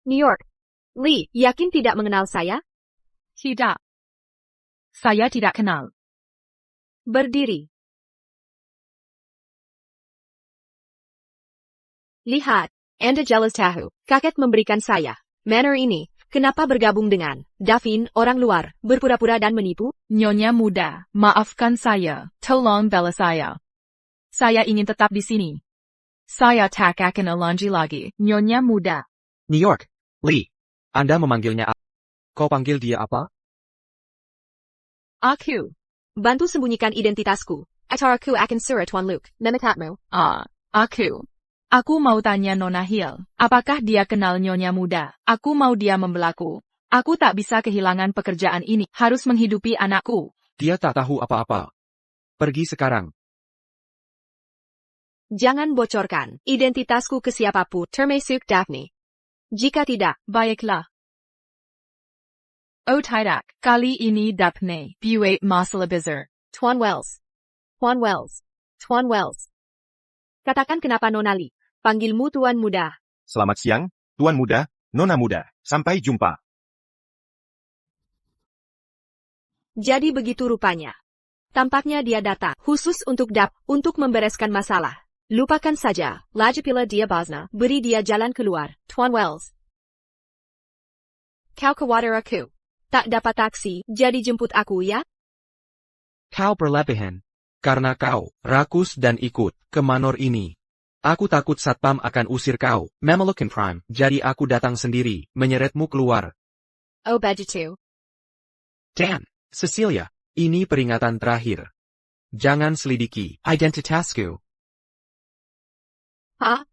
New York. Lee, yakin tidak mengenal saya? Tidak. Saya tidak kenal. Berdiri. Lihat, Anda jelas tahu, kakek memberikan saya. Manor ini, kenapa bergabung dengan Davin, orang luar, berpura-pura dan menipu? Nyonya muda, maafkan saya. Tolong bela saya. Saya ingin tetap di sini. Saya tak akan alonji lagi. Nyonya muda. New York. Lee. Anda memanggilnya apa? Kau panggil dia apa? Aku. Bantu sembunyikan identitasku. Atau aku akan suruh Tuan Luke, memintamu. Aku. Aku mau tanya Nona Hill, apakah dia kenal Nyonya muda? Aku mau dia membelaku. Aku tak bisa kehilangan pekerjaan ini, harus menghidupi anakku. Dia tak tahu apa-apa. Pergi sekarang. Jangan bocorkan identitasku ke siapapun, termasuk Daphne. Jika tidak, Baiklah. Oh tidak, kali ini Daphne, buat masalah besar. Tuan Wells. Tuan Wells. Tuan Wells. Katakan kenapa Nona Lee. Panggilmu Tuan Muda. Selamat siang, Tuan Muda, Nona Muda. Sampai jumpa. Jadi begitu rupanya. Tampaknya dia datang khusus untuk untuk membereskan masalah. Lupakan saja, lagipula dia Basna, beri dia jalan keluar, Tuan Wells. Kau khawatir aku tak dapat taksi, jadi jemput aku ya? Kau berlebihan. Karena kau rakus dan ikut ke manor ini. Aku takut satpam akan usir kau, Mamelucan Prime, jadi aku datang sendiri, menyeretmu keluar. Oh begitu. Dan, Cecilia, ini peringatan terakhir. Jangan selidiki identitasku. Hah?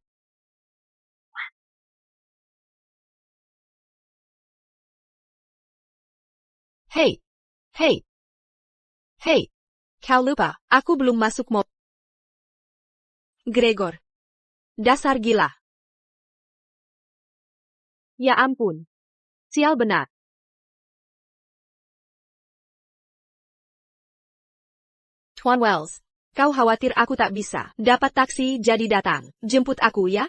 Hei! Hei! Hei! Kau lupa, aku belum masuk mobil. Gregor. Dasar gila. Ya ampun. Sial benar. Tuan Wells, kau khawatir aku tak bisa dapat taksi jadi datang, jemput aku ya?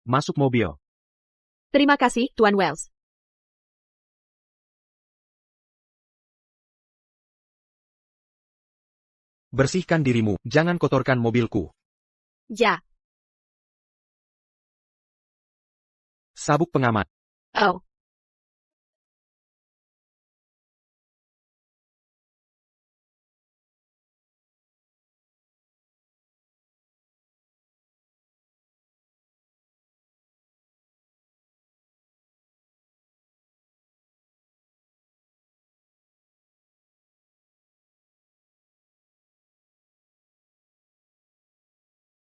Masuk mobil. Terima kasih, Tuan Wells. Bersihkan dirimu, jangan kotorkan mobilku. Ya. Sabuk pengaman. Oh.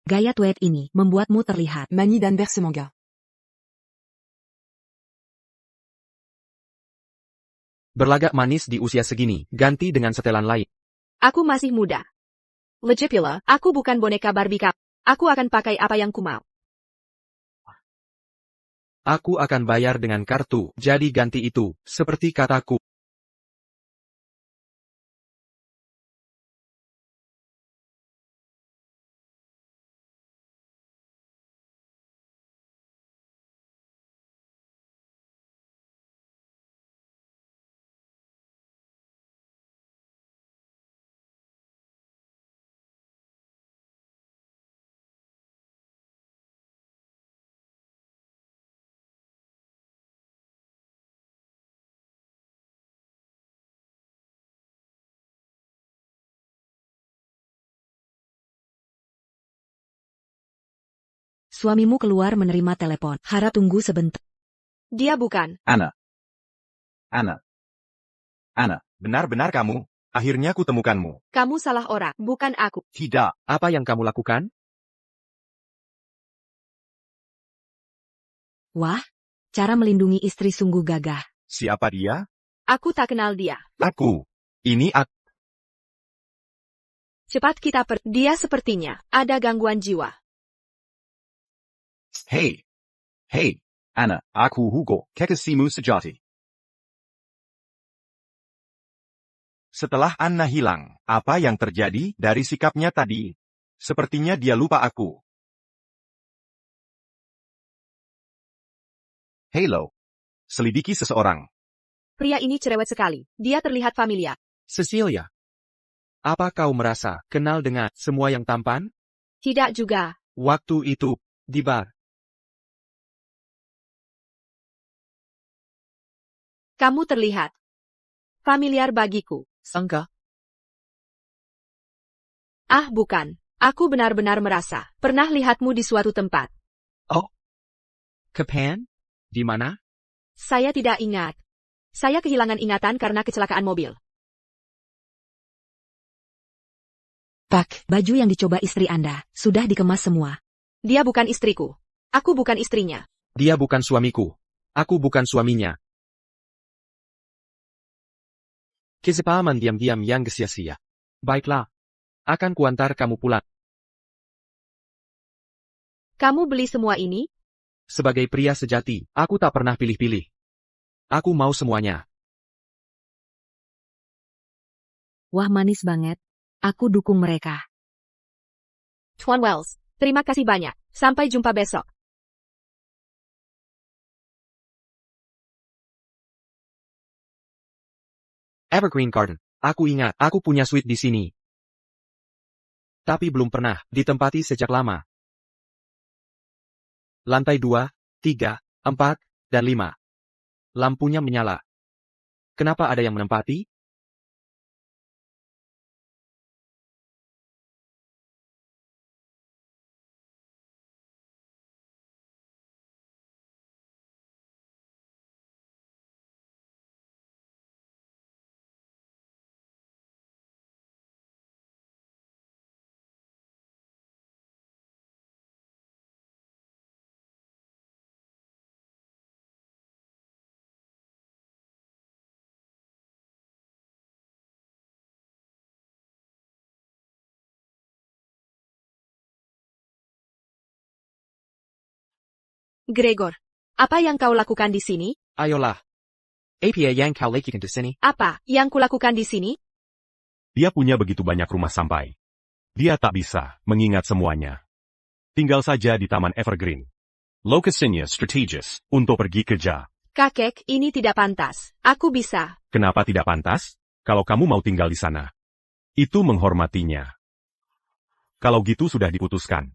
Gaya tweet ini membuatmu terlihat. Manie d'Anvers manga. Berlagak manis di usia segini, ganti dengan setelan lain. Aku masih muda. Lagipula, aku bukan boneka Barbie Cup. Aku akan pakai apa yang ku mau. Aku akan bayar dengan kartu, jadi ganti itu, seperti kataku. Suamimu keluar menerima telepon. Harap tunggu sebentar. Dia bukan. Anna. Anna. Anna. Benar-benar kamu, Akhirnya kutemukanmu. Kamu salah orang, bukan aku. Tidak. Apa yang kamu lakukan? Wah, cara melindungi istri sungguh gagah. Siapa dia? Aku tak kenal dia. Aku. Ini aku. Cepat kita Dia sepertinya ada gangguan jiwa. Hey. Hey. Anna, aku Hugo, kekasihmu sejati. Setelah Anna hilang, apa yang terjadi dari sikapnya tadi? Sepertinya dia lupa aku. Halo. Selidiki seseorang. Pria ini cerewet sekali. Dia terlihat familiar. Cecilia. Apa kau merasa kenal dengan semua yang tampan? Tidak juga. Waktu itu, di bar. Kamu terlihat familiar bagiku. Sangka? Ah, bukan. Aku benar-benar merasa pernah lihatmu di suatu tempat. Kapan? Di mana? Saya tidak ingat. Saya kehilangan ingatan karena kecelakaan mobil. Pak, baju yang dicoba istri Anda, sudah dikemas semua. Dia bukan istriku. Aku bukan istrinya. Dia bukan suamiku. Aku bukan suaminya. Kesepahaman diam-diam yang sia-sia. Baiklah. Akan kuantar kamu pulang. Kamu beli semua ini? Sebagai pria sejati, aku tak pernah pilih-pilih. Aku mau semuanya. Wah, manis banget. Aku dukung mereka. Tuan Wells, terima kasih banyak. Sampai jumpa besok. Evergreen Garden. Aku ingat, aku punya suite di sini. Tapi belum pernah ditempati sejak lama. Lantai 2, 3, 4, dan 5. Lampunya menyala. Kenapa ada yang menempati? Gregor, apa yang kau lakukan di sini? Ayolah. Apa yang kau lakukan di sini? Apa yang kulakukan di sini? Dia punya begitu banyak rumah sampai. Dia tak bisa mengingat semuanya. Tinggal saja di Taman Evergreen. Lokasinya strategis untuk pergi kerja. Kakek, ini tidak pantas. Aku bisa. Kenapa tidak pantas? Kalau kamu mau tinggal di sana. Itu menghormatinya. Kalau gitu sudah diputuskan.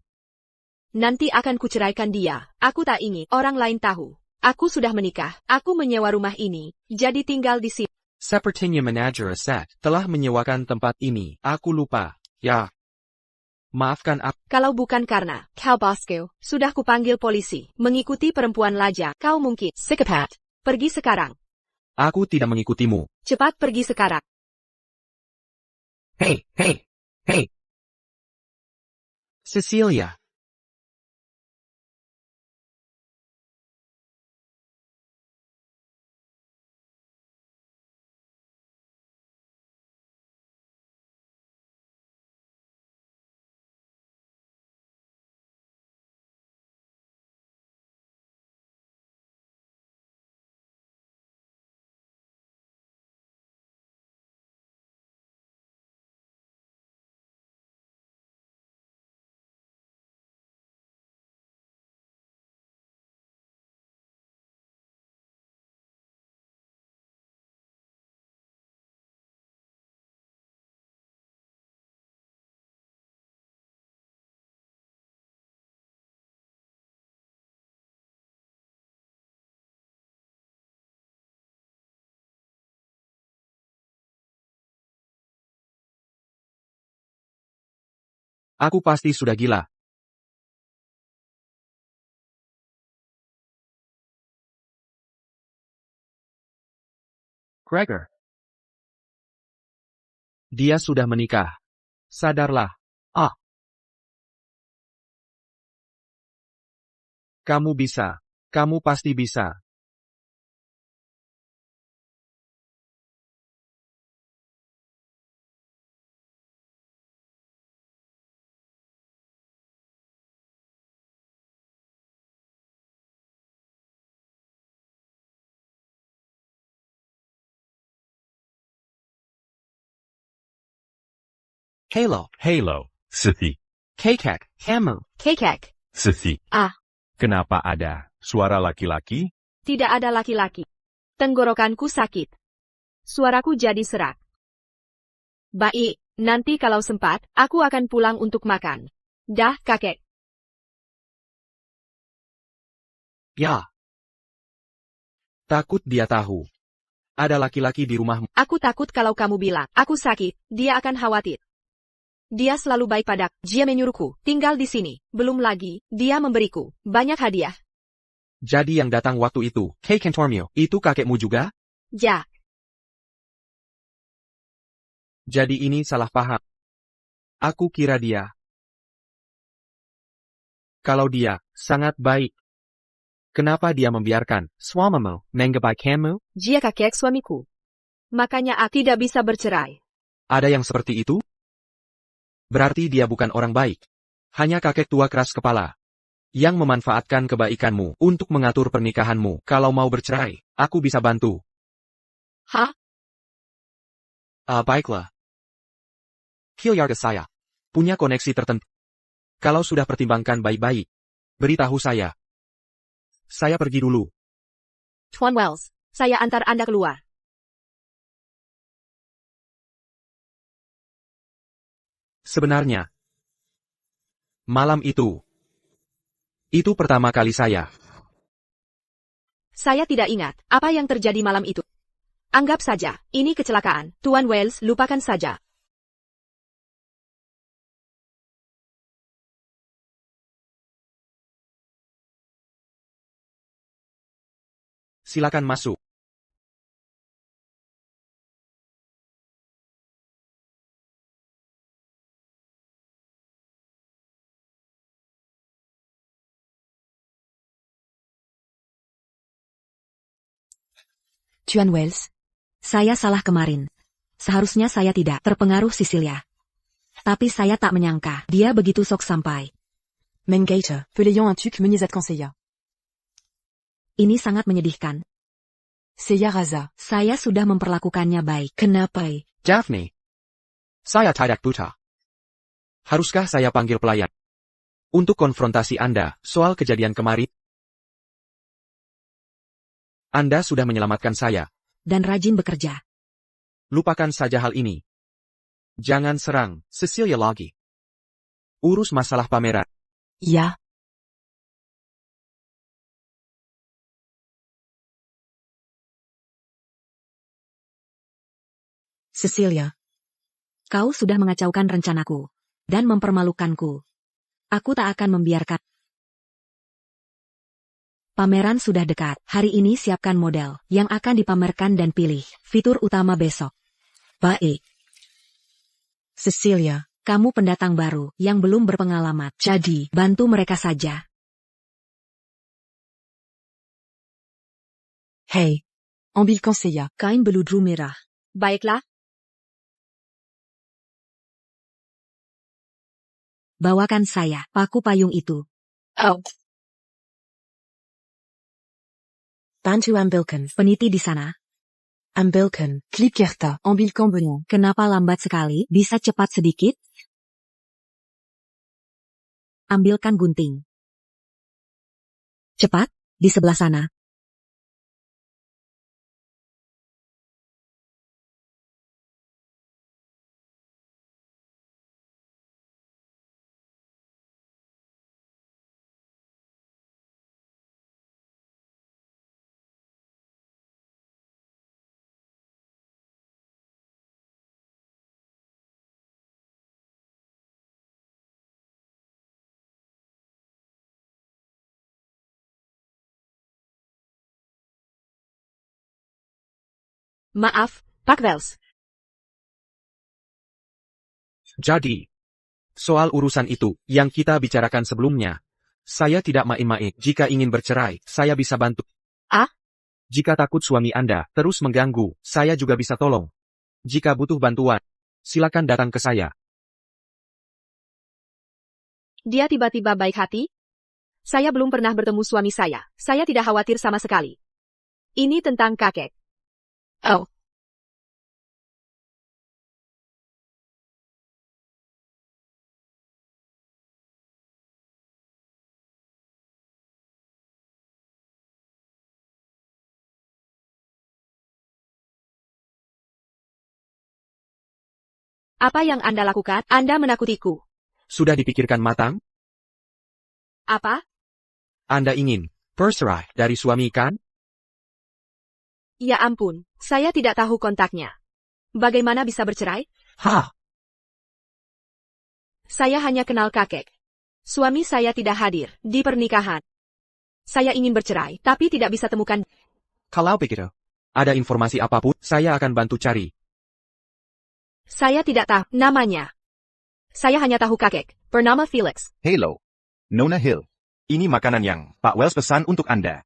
Nanti akan kuceraikan dia. Aku tak ingin orang lain tahu. Aku sudah menikah. Aku menyewa rumah ini. Jadi tinggal di sini. Sepertinya manajer Aset telah menyewakan tempat ini. Aku lupa. Ya. Maafkan aku. Kalau bukan karena kau bosku, sudah kupanggil polisi. Mengikuti perempuan lajang. Kau mungkin psikopat. Pergi sekarang. Aku tidak mengikutimu. Cepat pergi sekarang. Hey, hey, hey. Cecilia. Aku pasti sudah gila. Gregor. Dia sudah menikah. Sadarlah. Ah. Kamu bisa. Kamu pasti bisa. Halo. Halo, Sethi. Kekek. Kamu. Kekek. Sethi. Ah. Kenapa ada suara laki-laki? Tidak ada laki-laki. Tenggorokanku sakit. Suaraku jadi serak. Baik, nanti kalau sempat, aku akan pulang untuk makan. Dah, kakek. Ya. Takut dia tahu. Ada laki-laki di rumahmu. Aku takut kalau kamu bilang, aku sakit, dia akan khawatir. Dia selalu baik padaku. Dia menyuruhku tinggal di sini. Belum lagi, dia memberiku banyak hadiah. Jadi yang datang waktu itu, Kei Kentormio, itu kakekmu juga? Ja, Jadi ini salah paham. Aku kira dia. Kalau dia sangat baik, kenapa dia membiarkan suamimu menggapai kamu? dia kakek suamiku. Makanya aku tidak bisa bercerai. Ada yang seperti itu? Berarti dia bukan orang baik. Hanya kakek tua keras kepala. Yang memanfaatkan kebaikanmu untuk mengatur pernikahanmu. Kalau mau bercerai, aku bisa bantu. Hah? Baiklah. Kilyarga saya punya koneksi tertentu. Kalau sudah pertimbangkan baik-baik, beritahu saya. Saya pergi dulu. Tuan Wells, saya antar Anda keluar. Sebenarnya, malam itu pertama kali saya. Saya tidak ingat apa yang terjadi malam itu. Anggap saja, ini kecelakaan. Tuan Wells, lupakan saja. Silakan masuk. Tuan Wells, saya salah kemarin. Seharusnya saya tidak terpengaruh Cecilia. Tapi saya tak menyangka dia begitu sok sampai. Mengator, pelayant un tuc menyesat conseilla. Ini sangat menyedihkan. Seiya Raza. Saya sudah memperlakukannya baik. Kenapa? Daphne. Saya tidak buta. Haruskah saya panggil pelayan? Untuk konfrontasi Anda soal kejadian kemarin? Anda sudah menyelamatkan saya. Dan rajin bekerja. Lupakan saja hal ini. Jangan serang Cecilia lagi. Urus masalah pameran. Ya. Cecilia. Kau sudah mengacaukan rencanaku. Dan mempermalukanku. Aku tak akan membiarkan. Pameran sudah dekat. Hari ini siapkan model yang akan dipamerkan dan pilih fitur utama besok. Baik. Cecilia, kamu pendatang baru yang belum berpengalaman. Jadi, bantu mereka saja. Hey. Ambil conseilla. Kain beludru merah. Baiklah, Bawakan saya paku payung itu. oh, Bantu ambilkan. Peniti di sana. Ambilkan. Klikerta. Ambilkan benar. Kenapa lambat sekali? Bisa cepat sedikit? Ambilkan gunting. Cepat, di sebelah sana. maaf, Pak Wells. Jadi, soal urusan itu, yang kita bicarakan sebelumnya, saya tidak main-main. Jika ingin bercerai, saya bisa bantu. Ah? Jika takut suami Anda terus mengganggu, saya juga bisa tolong. Jika butuh bantuan, silakan datang ke saya. Dia tiba-tiba baik hati? Saya belum pernah bertemu suami saya. Saya tidak khawatir sama sekali. Ini tentang kakek. Oh. Apa yang Anda lakukan? Anda menakutiku. Sudah dipikirkan matang? Apa? Anda ingin bercerai dari suami kan? Ya ampun, saya tidak tahu kontaknya. Bagaimana bisa bercerai? Hah? Saya hanya kenal kakek. Suami saya tidak hadir di pernikahan. Saya ingin bercerai, tapi tidak bisa temukan. Kalau begitu, ada informasi apapun, saya akan bantu cari. Saya tidak tahu namanya. Saya hanya tahu kakek, bernama Felix. Hello. Nona Hill. Ini makanan yang Pak Wells pesan untuk Anda.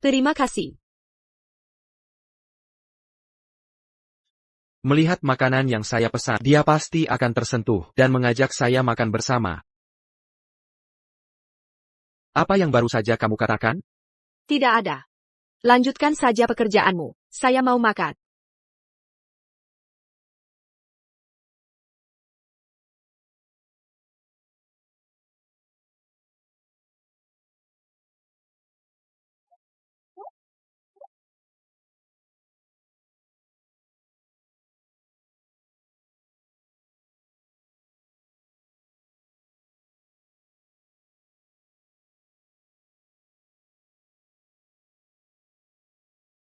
Terima kasih. Melihat makanan yang saya pesan, dia pasti akan tersentuh dan mengajak saya makan bersama. Apa yang baru saja kamu katakan? Tidak ada. Lanjutkan saja pekerjaanmu. Saya mau makan.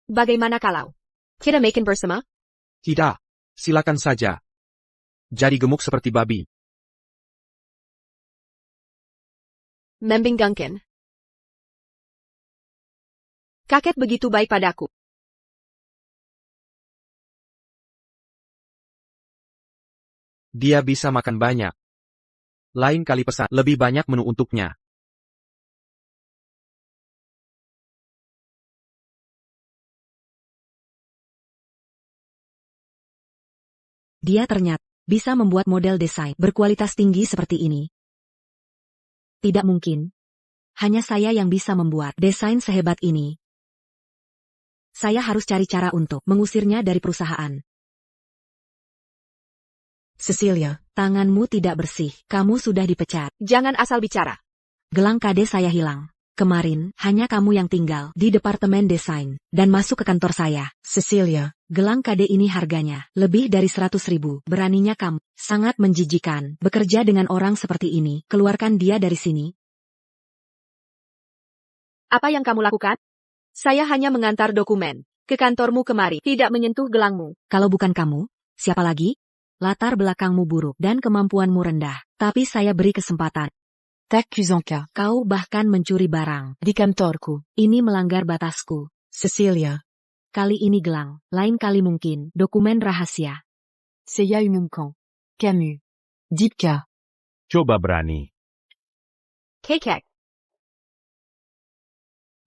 Bagaimana kalau kita makan bersama? Tidak. Silakan saja. Jadi gemuk seperti babi. Membingungkan. Kakek begitu baik padaku. Dia bisa makan banyak. Lain kali pesan lebih banyak menu untuknya. Dia ternyata bisa membuat model desain berkualitas tinggi seperti ini. Tidak mungkin. Hanya saya yang bisa membuat desain sehebat ini. Saya harus cari cara untuk mengusirnya dari perusahaan. Cecilia, tanganmu tidak bersih. Kamu sudah dipecat. Jangan asal bicara. Gelang kade saya hilang. Kemarin, hanya kamu yang tinggal di departemen desain dan masuk ke kantor saya. Cecilia, gelang kade ini harganya lebih dari 100.000. Beraninya kamu. Sangat menjijikan. Bekerja dengan orang seperti ini. Keluarkan dia dari sini. Apa yang kamu lakukan? Saya hanya mengantar dokumen ke kantormu kemari. Tidak menyentuh gelangmu. Kalau bukan kamu, siapa lagi? Latar belakangmu buruk dan kemampuanmu rendah. Tapi saya beri kesempatan. T'accuse en cas. Kau bahkan mencuri barang. Di kantorku. Ini melanggar batasku. Cecilia. Kali ini gelang, lain kali mungkin dokumen rahasia. Seya Umumkan. Camus. Dipka. Coba berani. Kekek.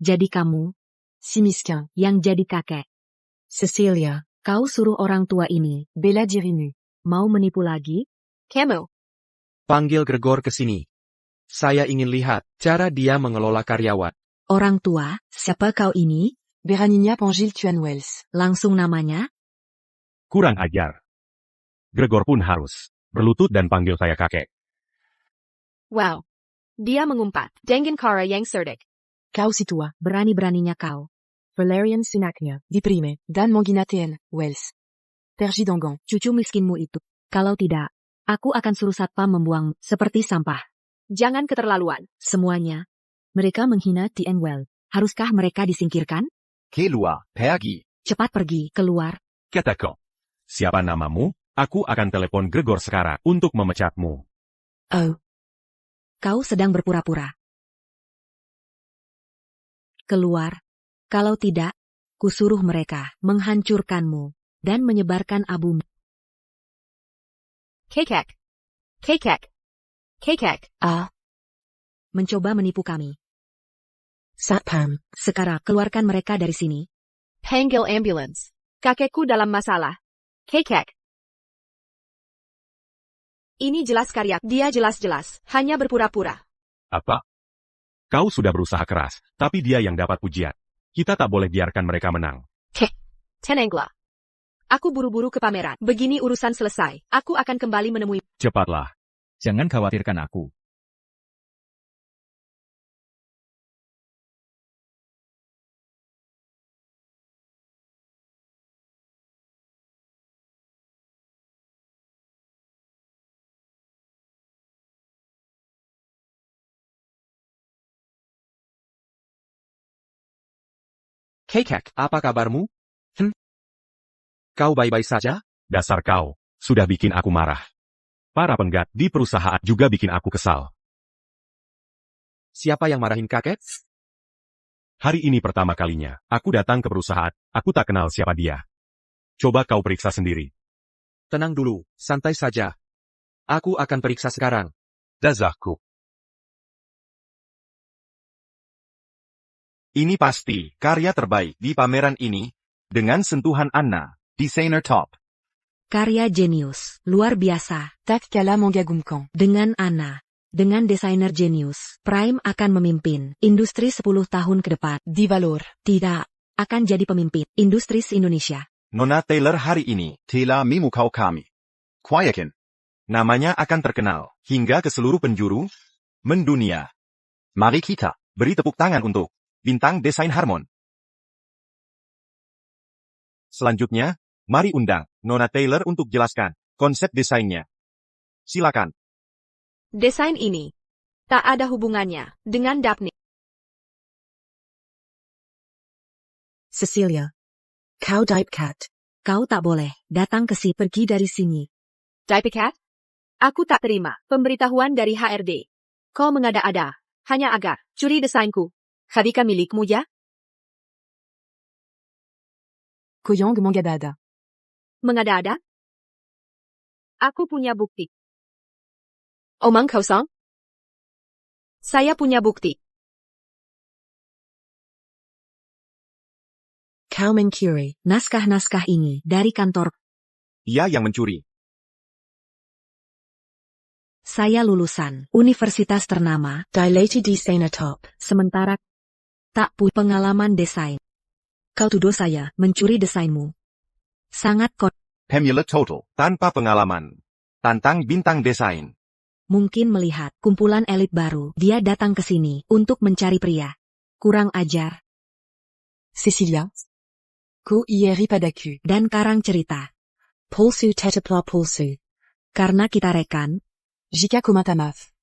Jadi kamu, Simiskin. yang jadi kakek. Cecilia. Kau suruh orang tua ini, Bella Dirinu. mau menipu lagi? Kamu. Panggil Gregor ke sini. Saya ingin lihat cara dia mengelola karyawan. Orang tua, siapa kau ini? Beranina Pangil Tuan Wells. Langsung namanya? Kurang ajar. Gregor pun harus berlutut dan panggil saya kakek. Wow. Dia mengumpat. Dengan cara yang cerdik. Kau si tua. Berani-beraninya kau. Valerian Sinaknya. Diprime. Dan Manginaten. Wells. Terjidongan. Cucu miskinmu itu. Kalau tidak, aku akan suruh satpam membuang seperti sampah. Jangan keterlaluan. Semuanya. Mereka menghina Tien Well. Haruskah mereka disingkirkan? Kelua, pergi. Cepat pergi, keluar. Katakan. Siapa namamu? Aku akan telepon Gregor sekarang untuk memecatmu. Oh. Kau sedang berpura-pura. Keluar. Kalau tidak, kusuruh mereka menghancurkanmu dan menyebarkan abumu. Kekek. Kekek. Kekek. Ah, Mencoba menipu kami. Satpam. Sekarang keluarkan mereka dari sini. Panggil ambulance. Kakekku dalam masalah. Kekek. Ini jelas karya. Dia jelas-jelas. Hanya berpura-pura. Apa? Kau sudah berusaha keras, tapi dia yang dapat pujian. Kita tak boleh biarkan mereka menang. Tenanglah. Aku buru-buru ke pameran. Begini urusan selesai. Aku akan kembali menemui. Cepatlah. Jangan khawatirkan aku. Kekek, apa kabarmu? Kau baik-baik saja? Dasar kau, sudah bikin aku marah. Para penggat di perusahaan juga bikin aku kesal. Siapa yang marahin kakek? Hari ini pertama kalinya, aku datang ke perusahaan, aku tak kenal siapa dia. Coba kau periksa sendiri. Tenang dulu, santai saja. Aku akan periksa sekarang. Dazahku. Ini pasti karya terbaik di pameran ini, dengan sentuhan Anna, desainer top. Karya jenius, luar biasa. Tak kala manga gumkan. Dengan Anna, dengan desainer jenius, Prime akan memimpin industri 10 tahun ke depan. Di valor. Tidak, akan jadi pemimpin industri Indonesia. Nona Taylor hari ini, Tila mimukau kami. Kwayakin. namanya akan terkenal, hingga ke seluruh penjuru mendunia. Mari kita. Beri tepuk tangan untuk Bintang Desain Harmon. Selanjutnya, mari undang Nona Taylor untuk jelaskan konsep desainnya. Silakan. Desain ini tak ada hubungannya dengan Daphne. Cecilia. Kau Dipecat. Kau tak boleh datang ke sini, pergi dari sini. Dipecat? Aku tak terima pemberitahuan dari HRD. Kau mengada-ada, hanya agar curi desainku. Hadika milikmu ya? Koyong Mangadada. Mengada-ada? Aku punya bukti. Omong kosong? Saya punya bukti. Kau mencuri. Naskah-naskah ini dari kantor. Ia yang mencuri. Saya lulusan universitas ternama, Dilated desainer top. sementara tak punya pengalaman desain. Kau tuduh saya mencuri desainmu. Sangat Pemula total. Tanpa pengalaman. Tantang Bintang Desain. mungkin melihat kumpulan elit baru. Dia datang ke sini untuk mencari pria. Kurang ajar. Cecilia. Ko ieri padaku. Dan karang cerita. Pulsu tetapla pulsu. Karena kita rekan, Jika komatamaf.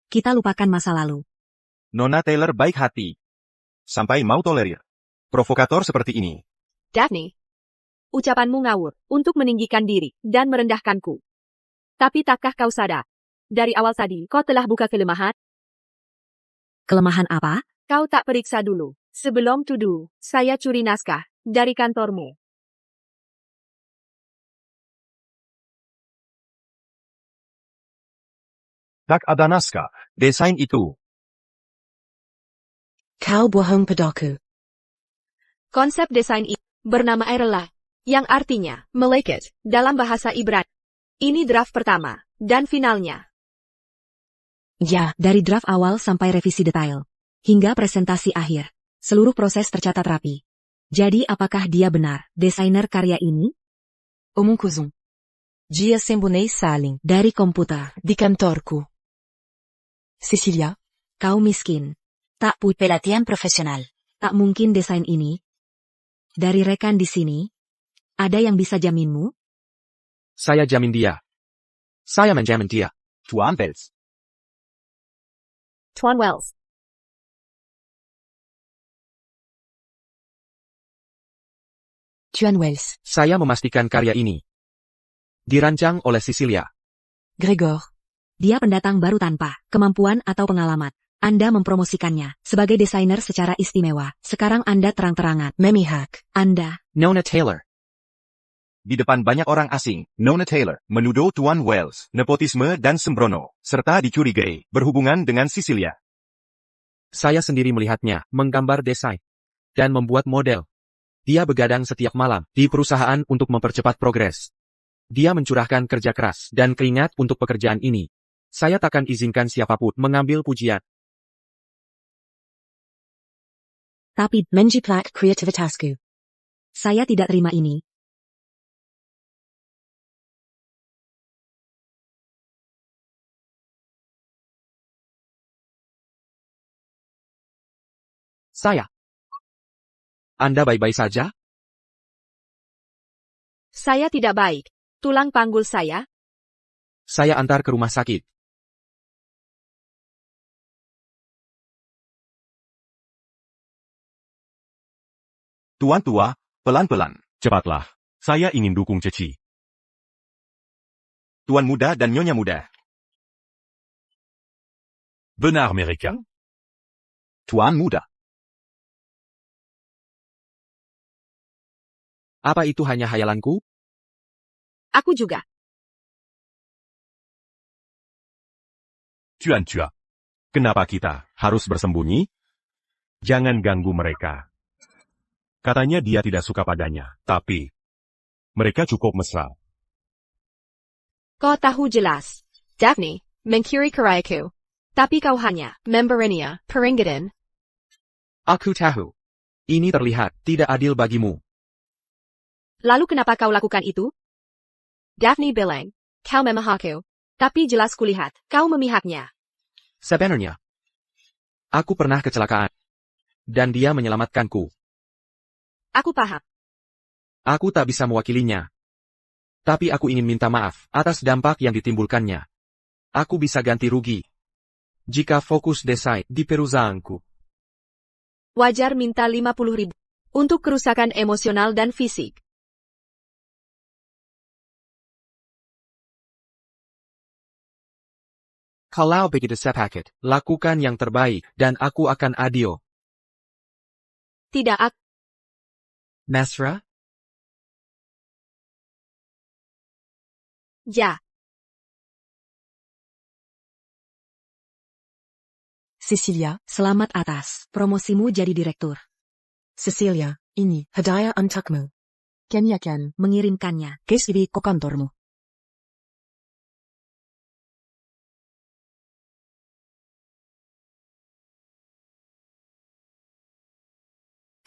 kita lupakan masa lalu. Nona Taylor baik hati. Sampai mau tolerir provokator seperti ini. Daphne, ucapanmu ngawur untuk meninggikan diri dan merendahkanku. Tapi takkah kau sadar? Dari awal tadi kau telah buka kelemahan? Kelemahan apa? Kau tak periksa dulu. Sebelum tuduh, saya curi naskah dari kantormu. Tak ada naskah desain itu. Kau bohong padaku. Konsep desain ini bernama Erela, yang artinya malaikat dalam bahasa Ibrani. Ini draft pertama dan finalnya. Ya. Dari draft awal sampai revisi detail. Hingga presentasi akhir. Seluruh proses tercatat rapi. Jadi apakah dia benar, desainer karya ini? Omong kosong. Jia sembunei saling. Dari komputer. Di kantorku. Cecilia. Kau miskin. Tak punya pelatihan profesional. Tak mungkin desain ini. Dari rekan di sini. Ada yang bisa jaminmu? Saya jamin dia. Saya menjamin dia. Tuan Wels. Tuan Wells. Tuan Wells. Saya memastikan karya ini dirancang oleh Cecilia. Gregor. Dia pendatang baru tanpa kemampuan atau pengalaman. Anda mempromosikannya sebagai desainer secara istimewa. Sekarang Anda terang-terangan Memihak. Anda Nona Taylor. di depan banyak orang asing. Nona Taylor Menuduh Tuan Wells, nepotisme dan sembrono, serta dicurigai berhubungan dengan Cecilia. Saya sendiri melihatnya, menggambar desain, dan membuat model. Dia begadang setiap malam di perusahaan untuk mempercepat progres. Dia mencurahkan kerja keras dan keringat untuk pekerjaan ini. Saya takkan izinkan siapapun mengambil pujian. Tapi, menjiplak kreativitasku. Saya tidak terima ini. Anda baik-baik saja? Saya tidak baik. Tulang panggul saya. Saya antar ke rumah sakit. Tuan tua, pelan-pelan. Cepatlah. Saya ingin dukung Ceci. Tuan muda dan nyonya muda. Benar mereka. Tuan muda. Apa itu hanya hayalanku? Aku juga. Tuan Tua. Kenapa kita harus bersembunyi? Jangan ganggu mereka. Katanya dia tidak suka padanya, tapi mereka cukup mesra. Kau tahu jelas. Daphne, mengkiri kerayaku. Tapi kau hanya memberinya peringatan. Aku tahu. Ini terlihat tidak adil bagimu. Lalu kenapa kau lakukan itu? Daphne bilang, kau memihakku. Tapi jelas kulihat, kau memihaknya. Sebenarnya, aku pernah kecelakaan. Dan dia menyelamatkanku. Aku paham. Aku tak bisa mewakilinya. Tapi aku ingin minta maaf atas dampak yang ditimbulkannya. Aku bisa ganti rugi. Jika fokus desain di perusahaanku. Wajar minta 50.000 untuk kerusakan emosional dan fisik. Kalau begitu sepakat, lakukan yang terbaik dan aku akan adil. Tidak aku. Mesra? Ya. Cecilia, Selamat atas promosimu jadi direktur. Cecilia, ini hadiah untukmu. Kami akan Mengirimkannya ke CV ke kantormu.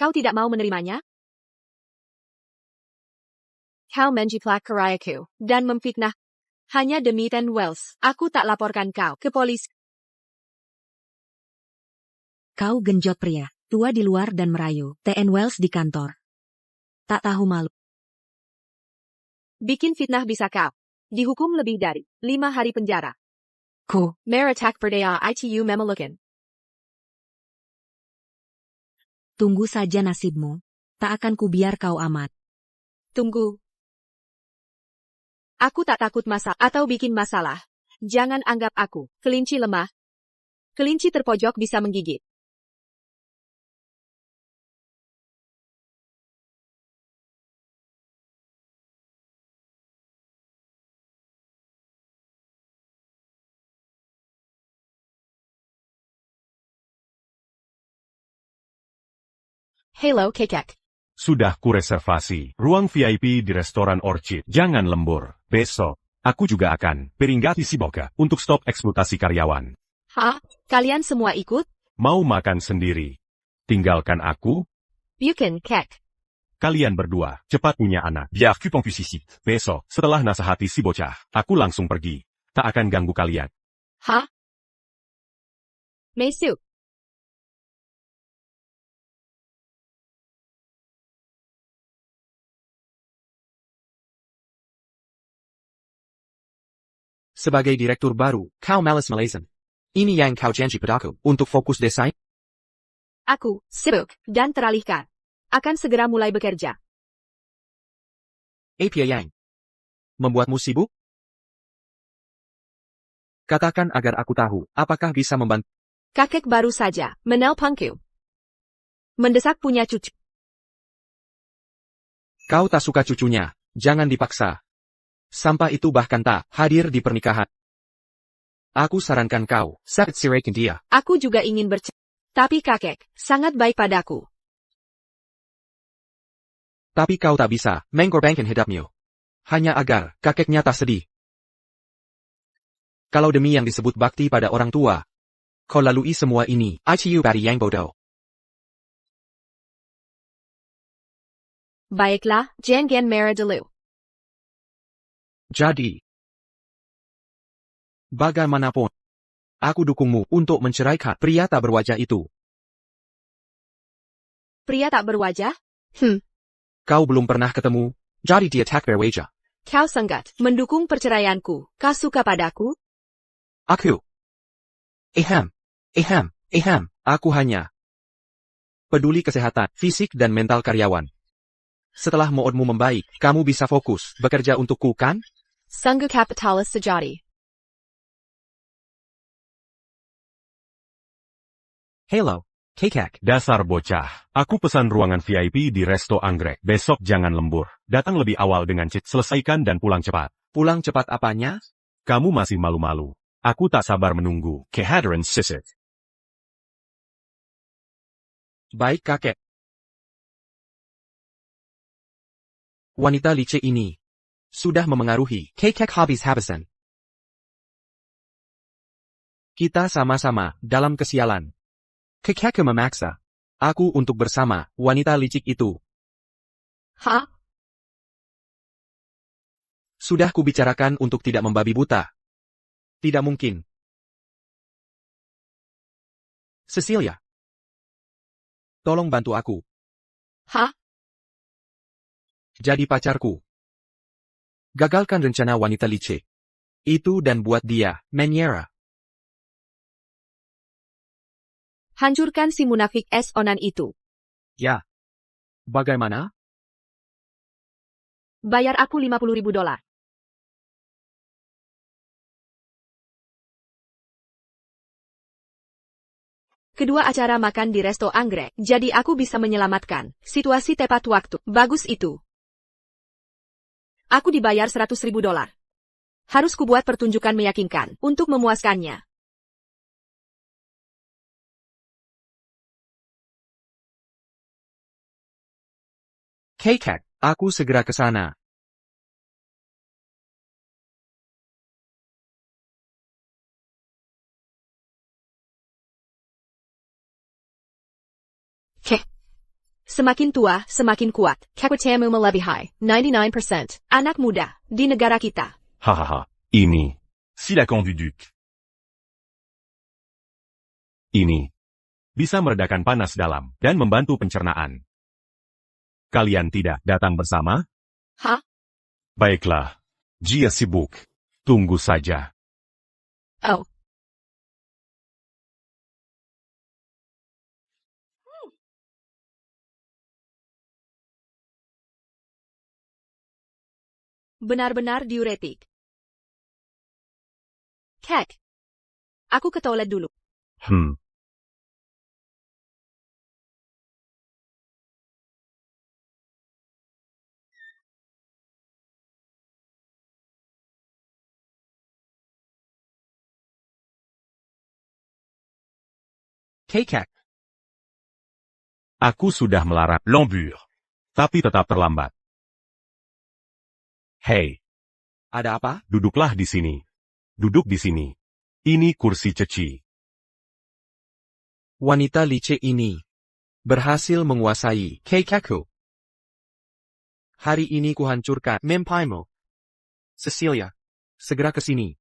Kau tidak mau menerimanya? Kau menjiplak kerayaku dan memfitnah. Hanya demi Ten Wells, aku tak laporkan kau ke polisi. Kau genjot pria, tua di luar dan merayu, TN Wells di kantor. Tak tahu malu. Bikin fitnah bisa kau. Dihukum lebih dari 5 hari penjara. Ko, Meratak berdaya itu memelukan. Tunggu saja nasibmu. Tak akan kubiar kau amat. Tunggu. Aku tak takut atau bikin masalah. Jangan anggap aku kelinci lemah. Kelinci terpojok bisa menggigit. Hello, Kekek. Sudah kureservasi ruang VIP di restoran Orchid. Jangan lembur. Besok, aku juga akan peringati si Boga untuk stop eksploitasi karyawan. Hah? Kalian semua ikut? Mau makan sendiri. Tinggalkan aku. Bukan, Kek. Kalian berdua, cepat punya anak. Biar ku puisse ici. Besok, setelah nasihati si bocah, aku langsung pergi. Tak akan ganggu kalian. Hah? Mesuk. Sebagai direktur baru, kau malas melesen. Ini yang kau janji padaku untuk fokus desain? Aku sibuk dan teralihkan. Akan segera mulai bekerja. Apa yang membuatmu sibuk? Katakan agar aku tahu, apakah bisa membantu. Kakek baru saja menelponku. Mendesak punya cucu. Kau tak suka cucunya. Jangan dipaksa. Sampah itu bahkan tak hadir di pernikahan. Aku sarankan kau, sakit siraikan dia. Aku juga ingin tapi kakek, sangat baik padaku. Tapi kau tak bisa mengorbankan hidupmu. Hanya agar kakeknya tak sedih. Kalau demi yang disebut bakti pada orang tua, kau lalui semua ini, ICU bari yang bodoh. Baiklah, jangan marah dulu. Jadi, bagaimanapun, aku dukungmu untuk menceraikan pria tak berwajah itu. Pria tak berwajah? Kau belum pernah ketemu, jadi dia tak berwajah. Kau sangat mendukung perceraianku. Kau suka padaku? Aku. Aku hanya peduli kesehatan fisik dan mental karyawan. Setelah moodmu membaik, kamu bisa fokus bekerja untukku kan? Sungguh kapitalis sejati. Hello, Kekak. Dasar bocah. Aku pesan ruangan VIP di Resto Anggrek. Besok jangan lembur. Datang lebih awal dengan cheat. Selesaikan dan pulang cepat. Pulang cepat apanya? Kamu masih malu-malu. Aku tak sabar menunggu. Kehadiran Sisit. Baik kakek. Wanita licik ini sudah memengaruhi Kekak habis-habisan. Kita sama-sama dalam kesialan. Kekak memaksa aku untuk bersama wanita licik itu. Hah? Sudah kubicarakan untuk tidak membabi buta. Tidak mungkin. Cecilia. Tolong bantu aku. Hah? Jadi pacarku. Gagalkan rencana wanita licik itu dan buat dia menyerah. Hancurkan si munafik onan itu. Ya. Bagaimana? Bayar aku $50.000. Kedua acara makan di Resto Anggrek, jadi aku bisa menyelamatkan situasi tepat waktu. Bagus itu. Aku dibayar $100.000. Harus kubuat pertunjukan meyakinkan untuk memuaskannya. Kekak, aku segera ke sana. Semakin tua, semakin kuat. Kekuatanmu melebihi 99% anak muda di negara kita. Hahaha. Ini. Silakan duduk. Ini. Bisa meredakan panas dalam dan membantu pencernaan. Kalian tidak datang bersama? Hah? Baiklah. Jia sibuk. Tunggu saja. Oh. Benar-benar diuretik. Kek. Aku ke toilet dulu. Kekak. Aku sudah melarang lembur. Tapi tetap terlambat. Hei. Ada apa? Duduklah di sini. Duduk di sini. Ini kursi Ceci. Wanita licik ini berhasil menguasai Kekakku. Hari ini kuhancurkan mempaimu. Cecilia, segera ke sini.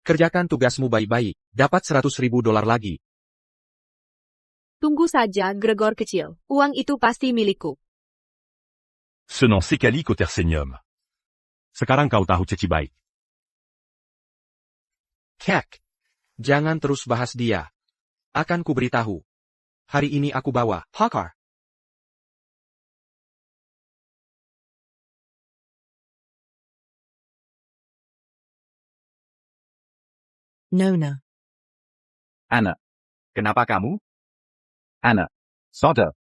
Kerjakan tugasmu baik-baik, dapat $100.000 lagi. Tunggu saja, Gregor kecil. Uang itu pasti milikku. Senang sekali kau tersenyum. Sekarang kau tahu Ceci baik. Kek, jangan terus bahas dia. Akan kuberitahu. Hari ini aku bawa Hakar. Nona. Anna. Kenapa kamu? Anna. Soda.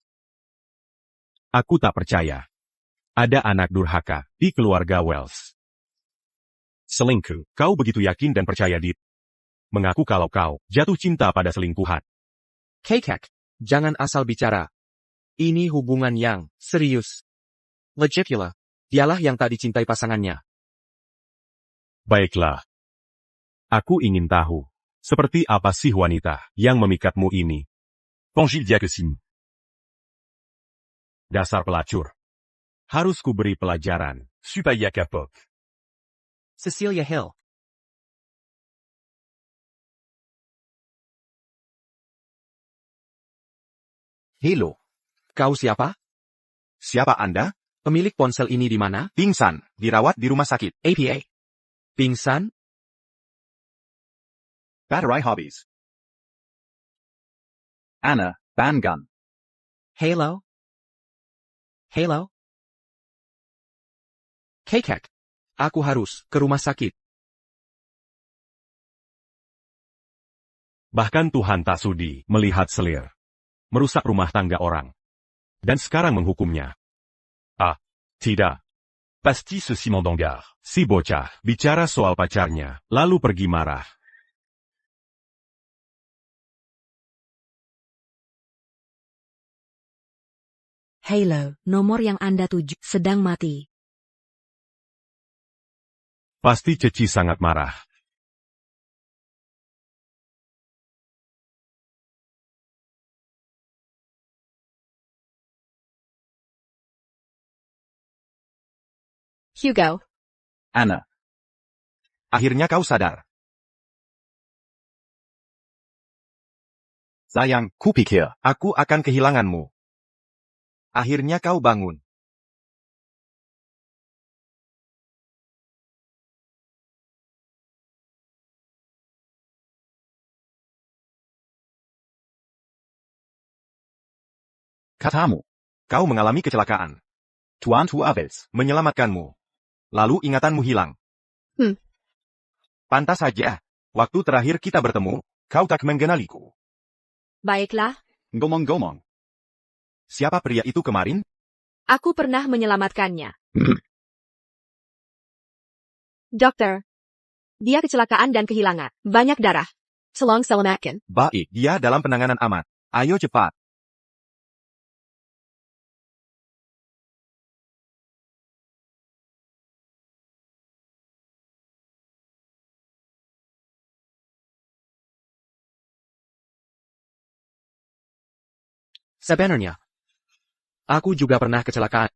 Aku tak percaya. Ada anak durhaka di keluarga Wells. Selingkuh, kau begitu yakin dan percaya di... Mengaku kalau kau jatuh cinta pada selingkuhan. Kekek, jangan asal bicara. Ini hubungan yang serius. Legitula, dialah yang tak dicintai pasangannya. Baiklah. Aku ingin tahu, seperti apa sih wanita yang memikatmu ini? Pangil Diakesim. Dasar pelacur. Harus kuberi pelajaran. Supaya kapok. Cecilia Hill. Hello. Kau siapa? Siapa Anda? Pemilik ponsel ini di mana? Pingsan, dirawat di rumah sakit. APA. Pingsan? Battery hobbies. Anna, Bangun. Halo? Halo? Kekek. Aku harus ke rumah sakit. Bahkan Tuhan tak sudi melihat selir. Merusak rumah tangga orang. Dan sekarang menghukumnya. Ah, tidak. Pasti ceci m'endangar. Si bocah bicara soal pacarnya, lalu pergi marah. Halo, nomor yang Anda tuju sedang mati. Pasti Ceci sangat marah. Hugo. Anna. Akhirnya kau sadar. Sayang, kupikir. Aku akan kehilanganmu. Akhirnya kau bangun. Katamu. Kau mengalami kecelakaan. Tuan Tu Avels. Menyelamatkanmu. Lalu ingatanmu hilang. Pantas saja. Waktu terakhir kita bertemu, kau tak mengenaliku. Baiklah, Gomong-gomong. Siapa pria itu kemarin? aku pernah menyelamatkannya. Dokter. Dia kecelakaan dan kehilangan banyak darah. Tolong selamatkan. Baik, dia dalam penanganan amat. Ayo cepat. Sebenarnya, aku juga pernah kecelakaan.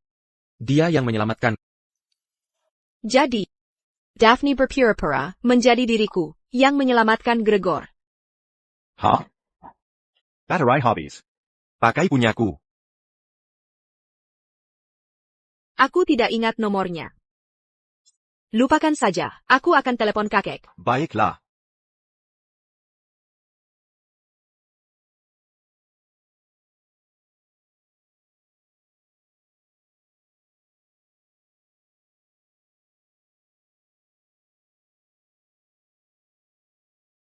Dia yang menyelamatkan. Jadi, Daphne berpura-pura menjadi diriku yang menyelamatkan Gregor. Hah? Battery hobbies. Pakai punyaku. Aku tidak ingat nomornya. Lupakan saja, aku akan telepon kakek. Baiklah.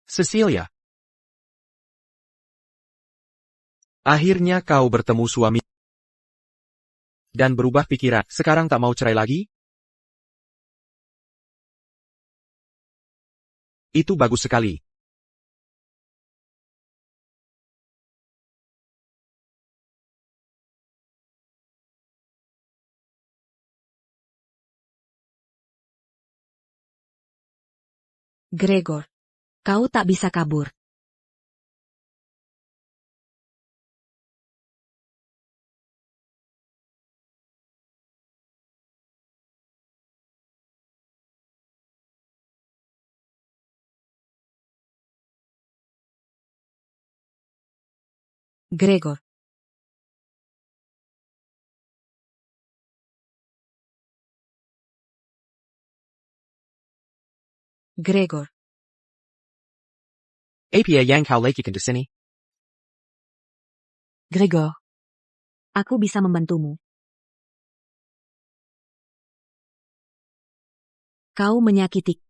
Cecilia. Akhirnya kau bertemu suami. Dan berubah pikiran, sekarang tak mau cerai lagi? Itu bagus sekali. Gregor. Kau tak bisa kabur. Gregor. Gregor. APA yang kau lakukan di sini? Grégor. Aku bisa membantumu. Kau menyakiti.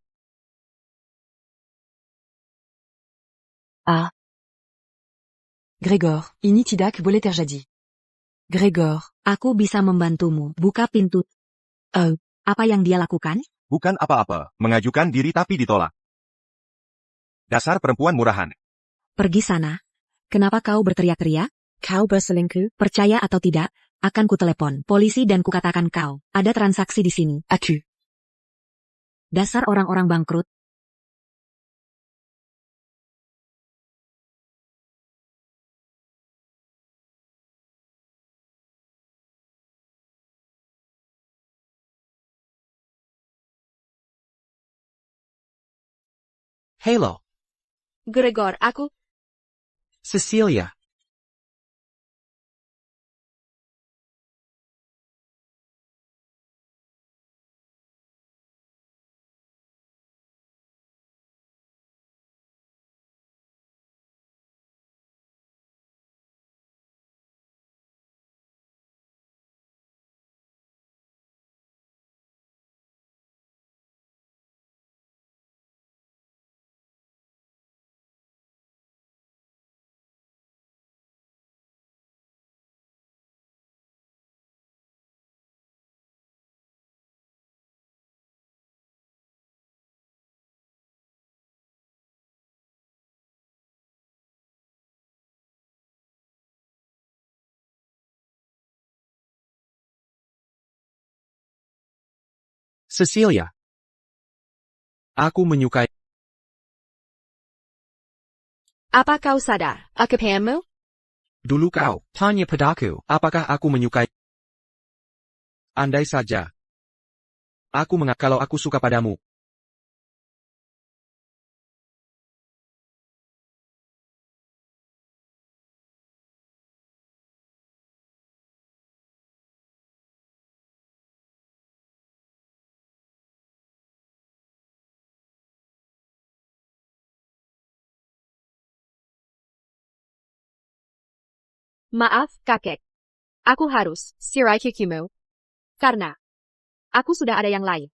Grégor, ini tidak boleh terjadi. Grégor, Aku bisa membantumu. Buka pintu. Apa yang dia lakukan? Bukan apa-apa, mengajukan diri tapi ditolak. Dasar perempuan murahan. Pergi sana. Kenapa kau berteriak-teriak? kau berselingkuh? Percaya atau tidak, akan kutelepon polisi dan kukatakan kau ada transaksi di sini. Aku. Dasar orang-orang bangkrut. Halo, Gregor, aku... Cecilia. Cecilia. Aku menyukai. Apa kau sadar, aku padamu? Dulu kau tanya padaku, apakah aku menyukai? Andai saja. Aku kalau aku suka padamu. Maaf, kakek. Aku harus sirai kukumu. Karena aku sudah ada yang lain.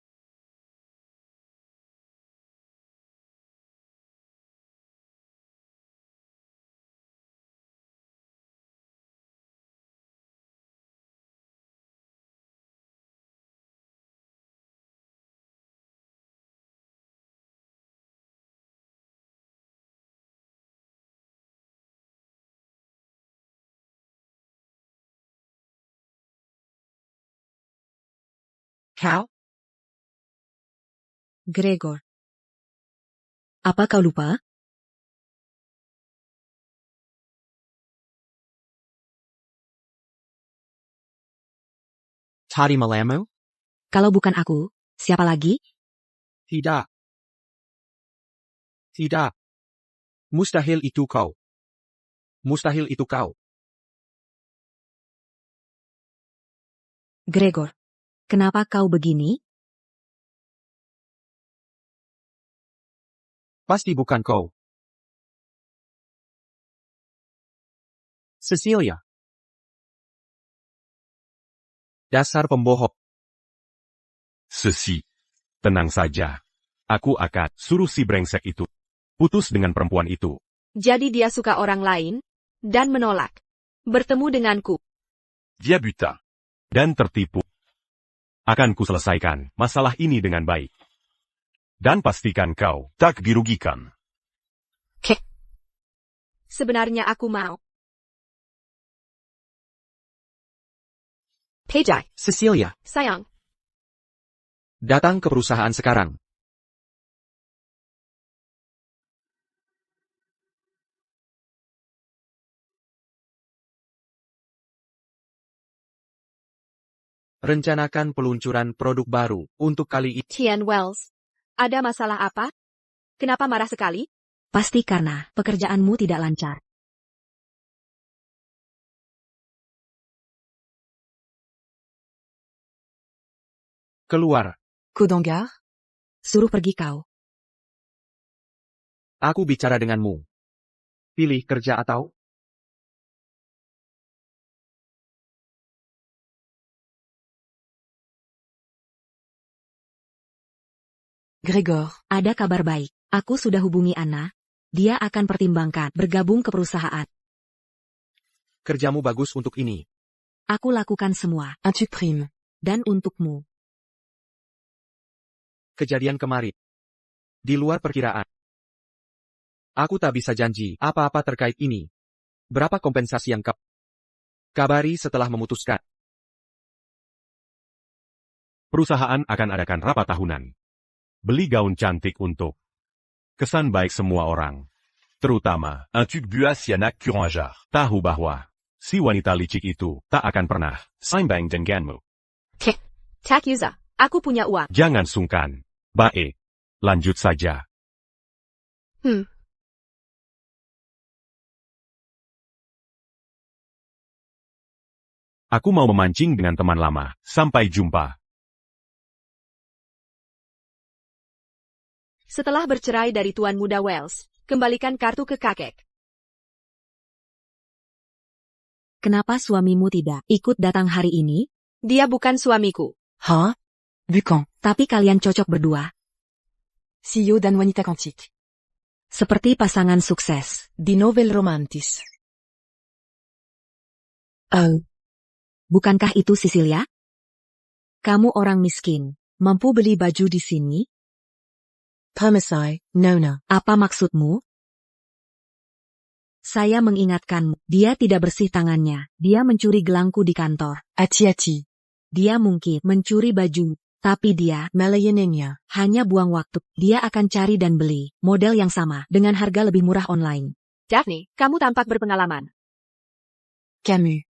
Kau? Gregor. Apa kau lupa? Tadi malammu? Kalau bukan aku, siapa lagi? Tidak. Tidak. Mustahil itu kau. Mustahil itu kau. Gregor. Kenapa kau begini? Pasti bukan kau. Cecilia. Dasar pembohong. Sesi. Tenang saja. Aku akan suruh si brengsek itu putus dengan perempuan itu. Jadi dia suka orang lain, dan menolak bertemu denganku. Dia buta. Dan tertipu. Akan ku selesaikan masalah ini dengan baik. Dan pastikan kau tak dirugikan. Sebenarnya aku mau. Pejai, Cecilia, sayang. datang ke perusahaan sekarang. Rencanakan peluncuran produk baru untuk kali ini. Tian Wells, ada masalah apa? Kenapa marah sekali? Pasti karena pekerjaanmu tidak lancar. Keluar. Kodangar? Suruh pergi kau. Aku bicara denganmu. Pilih kerja atau... Grégor, Ada kabar baik. Aku sudah hubungi Anna. Dia akan pertimbangkan bergabung ke perusahaan. Kerjamu bagus untuk ini. Aku lakukan semua. Un truc prime. Dan untukmu. Kejadian kemarin. Di luar perkiraan. Aku tak bisa janji apa-apa terkait ini. Berapa kompensasi yang kau kabari setelah memutuskan? Perusahaan akan adakan rapat tahunan. Beli gaun cantik untuk kesan baik semua orang. Terutama, Un truc buasianak curanjar. tahu bahwa si wanita licik itu tak akan pernah seimbang denganmu. Tak Yuza, aku punya uang. Jangan sungkan. Baik. Lanjut saja. Aku mau memancing dengan teman lama. Sampai jumpa. Setelah bercerai dari Tuan Muda Wells, kembalikan kartu ke kakek. Kenapa suamimu tidak ikut datang hari ini? Dia bukan suamiku. Huh? Vu quand? Tapi kalian cocok berdua. CEO dan wanita cantik. Seperti pasangan sukses. Di novel romantis. Oh. Bukankah itu Cecilia? Kamu orang miskin. Mampu beli baju di sini? Permisai, Nona. Apa maksudmu? Saya mengingatkanmu. Dia tidak bersih tangannya. Dia mencuri gelangku di kantor. Hati-hati. Dia mungkin mencuri baju. Tapi dia Melayaninya. hanya buang waktu. Dia akan cari dan beli model yang sama dengan harga lebih murah online. Daphne, kamu tampak berpengalaman. Camus.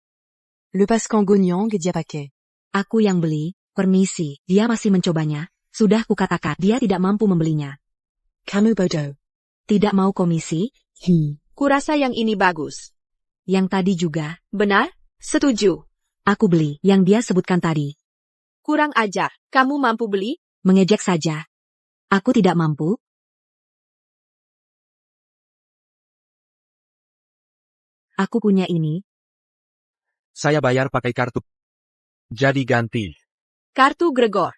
Le Pascan Gonyang dia pakai. Aku yang beli. Permisi, dia masih mencobanya. Sudah kukatakan dia tidak mampu membelinya. Camus bodoh. Tidak mau komisi? Kurasa yang ini bagus. Yang tadi juga. Benar? Setuju. Aku beli yang dia sebutkan tadi. Kurang ajar. Kamu mampu beli? Mengejek saja. Aku tidak mampu. Aku punya ini. Saya bayar pakai kartu. Jadi ganti. Kartu Gregor.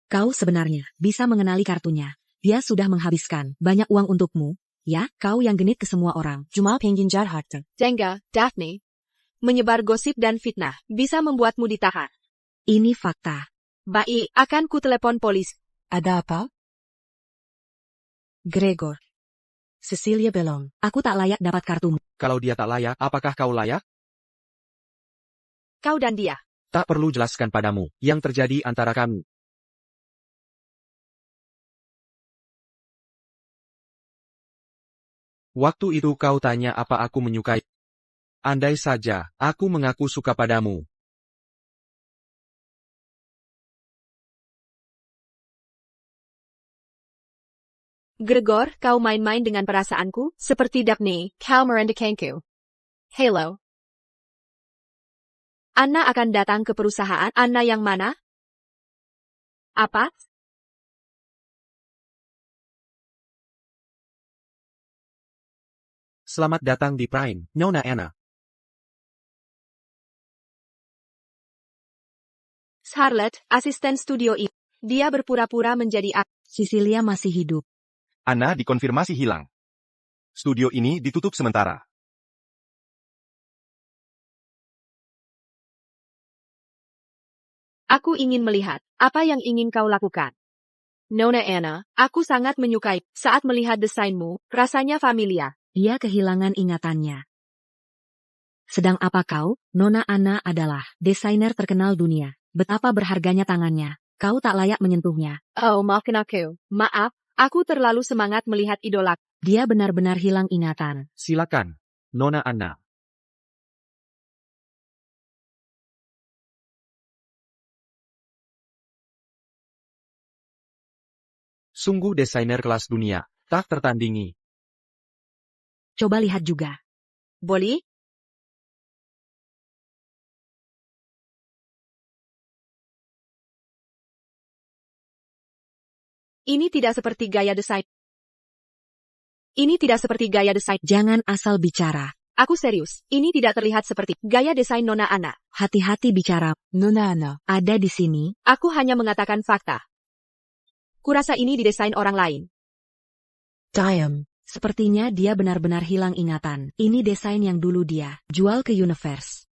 Kau sebenarnya bisa mengenali kartunya. Dia sudah menghabiskan banyak uang untukmu. Ya, kau yang genit ke semua orang. Cuma pengen harta. Jengga, Daphne. Menyebar gosip dan fitnah bisa membuatmu ditahan. Ini fakta. Baik, akan ku telepon polisi. Ada apa? Gregor, Cecilia bilang. aku tak layak dapat kartumu. Kalau dia tak layak, apakah kau layak? Kau dan dia. Tak perlu jelaskan padamu yang terjadi antara kami. Waktu itu kau tanya apa aku menyukai. Andai saja, aku mengaku suka padamu. Gregor, kau main-main dengan perasaanku, seperti Daphne, kau merendahkanku. Hello. Anna akan datang ke perusahaan. Anna yang mana? Apa? Selamat datang di Prime, Nona Anna. Scarlett, asisten studio ini. Dia berpura-pura menjadi Cecilia masih hidup. Anna dikonfirmasi hilang. Studio ini ditutup sementara. Aku ingin melihat apa yang ingin kau lakukan. Nona Anna, aku sangat menyukai saat melihat desainmu, rasanya familiar. Dia kehilangan ingatannya. Sedang apa kau? Nona Anna adalah desainer terkenal dunia. Betapa berharganya tangannya. Kau tak layak menyentuhnya. Oh, maafkan aku. Maaf, aku terlalu semangat melihat idola. Dia benar-benar hilang ingatan. Silakan, Nona Anna. Sungguh desainer kelas dunia, tak tertandingi. Coba lihat juga. Boleh? Ini tidak seperti gaya desain. Ini tidak seperti gaya desain. Jangan asal bicara. Aku serius, ini tidak terlihat seperti gaya desain Nona Anna. Hati-hati bicara. Nona Anna. Ada di sini. Aku hanya mengatakan fakta. Kurasa ini didesain orang lain. Diam. Sepertinya dia benar-benar hilang ingatan. Ini desain yang dulu dia jual ke Universe.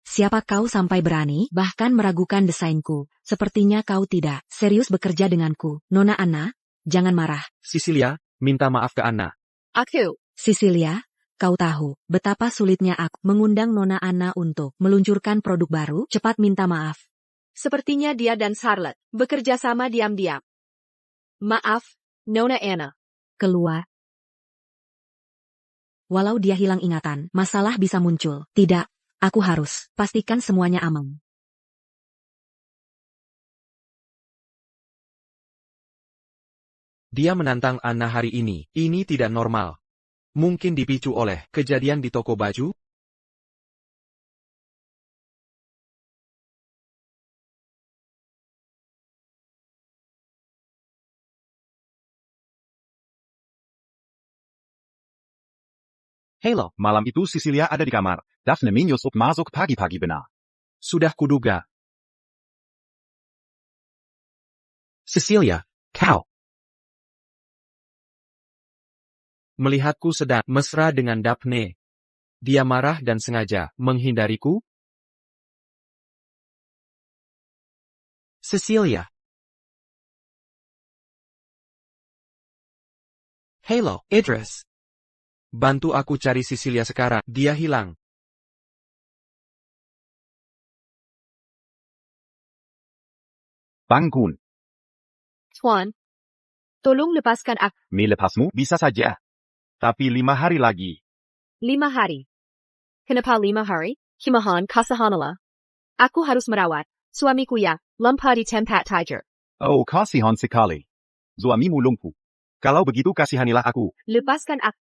Siapa kau sampai berani bahkan meragukan desainku? Sepertinya kau tidak serius bekerja denganku. Nona Anna, jangan marah. Cecilia, minta maaf ke Anna. Aku. Cecilia, kau tahu betapa sulitnya aku mengundang Nona Anna untuk meluncurkan produk baru. Cepat minta maaf. Sepertinya dia dan Charlotte bekerja sama diam-diam. Maaf, Nona Anna. Keluar. Walau dia hilang ingatan, masalah bisa muncul. Tidak. Aku harus pastikan semuanya aman. Dia menantang Anna hari ini. Ini tidak normal. Mungkin dipicu oleh kejadian di toko baju? Halo, malam itu Cecilia ada di kamar. Daphne menyusup masuk pagi-pagi benar. Sudah kuduga. Cecilia, kau melihatku sedang mesra dengan Daphne. Dia marah dan sengaja menghindariku? Cecilia. Halo, Idris. Bantu aku cari Cecilia sekarang. Dia hilang. Bangun. Tuan, tolong lepaskan aku. Melepasmu? Bisa saja. Tapi 5 hari lagi. 5 hari. Kenapa 5 hari? Himahan kasahanala. Aku harus merawat suamiku yang lemah di tempat tidur. Oh, kasihan sekali. Suamimu lumpuh. Kalau begitu kasihanilah aku. Lepaskan aku.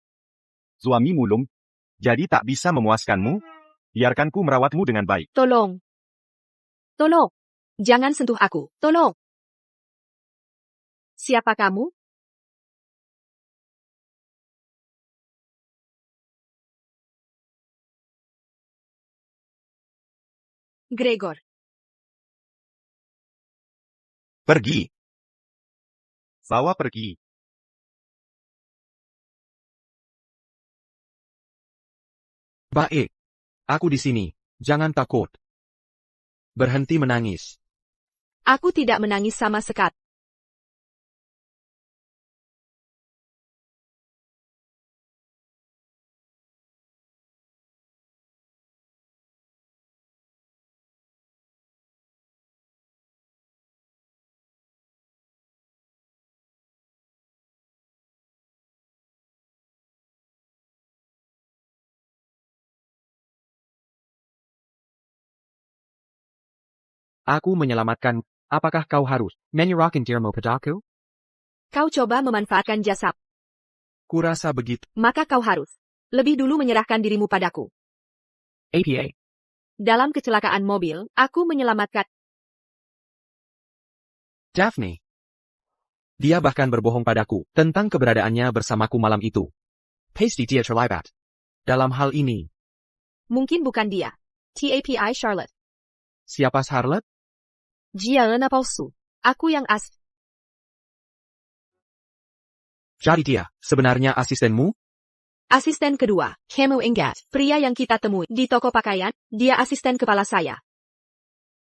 Suamimu jadi tak bisa memuaskanmu? Biarkanku merawatmu dengan baik. Tolong. Tolong. Jangan sentuh aku. Tolong. Siapa kamu? Gregor. Pergi. Bawa pergi. Baik. Aku di sini. Jangan takut. Berhenti menangis. Aku tidak menangis sama sekali. Aku menyelamatkan. Apakah kau harus menyerahkan dirimu padaku? Kau coba memanfaatkan jasa. Kurasa begitu. Maka kau harus lebih dulu menyerahkan dirimu padaku. APA. Dalam kecelakaan mobil, aku menyelamatkan. Daphne. Dia bahkan berbohong padaku tentang keberadaannya bersamaku malam itu. Pasti dia terlibat dalam hal ini. Mungkin bukan dia. TAPI Charlotte. Siapa Charlotte? Gianna palsu. Aku yang as. Jadi dia sebenarnya asistenmu? Asisten kedua, Kamu ingat, pria yang kita temui di toko pakaian, dia asisten kepala saya.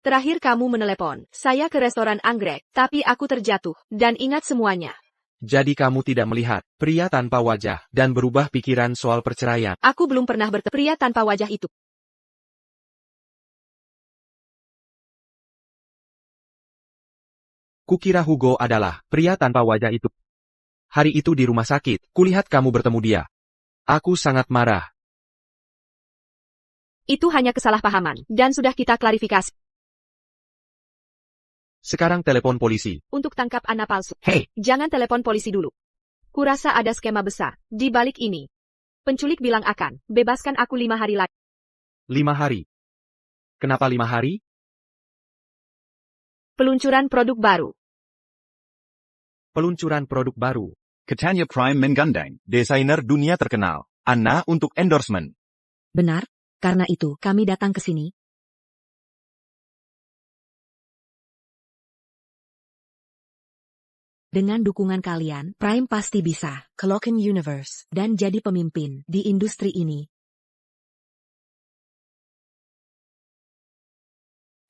Terakhir kamu menelepon saya ke restoran anggrek, tapi aku terjatuh, dan ingat semuanya. Jadi kamu tidak melihat pria tanpa wajah dan berubah pikiran soal perceraian. Aku belum pernah bertemu pria tanpa wajah itu. Kukira Hugo adalah pria tanpa wajah itu. Hari itu di rumah sakit, kulihat kamu bertemu dia. Aku sangat marah. Itu hanya kesalahpahaman, dan sudah kita klarifikasi. Sekarang telepon polisi. Untuk tangkap Anna palsu. Hei, Jangan telepon polisi dulu. Kurasa ada skema besar di balik ini. Penculik bilang akan bebaskan aku 5 hari lagi. 5 hari. Kenapa 5 hari? Peluncuran produk baru. Peluncuran produk baru. Katanya Prime menggandeng. Desainer dunia terkenal. Anna untuk endorsement. Benar, karena itu kami datang ke sini. Dengan dukungan kalian, Prime pasti bisa Clocken Universe. dan jadi pemimpin di industri ini.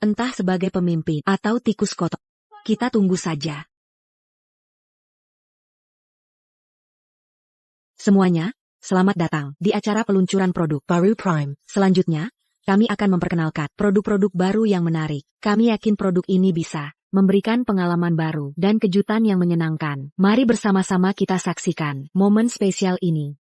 Entah sebagai pemimpin atau tikus kotor. Kita tunggu saja. Semuanya, selamat datang di acara peluncuran produk Baru Prime. Selanjutnya, kami akan memperkenalkan produk-produk baru yang menarik. Kami yakin produk ini bisa memberikan pengalaman baru dan kejutan yang menyenangkan. Mari bersama-sama kita saksikan momen spesial ini.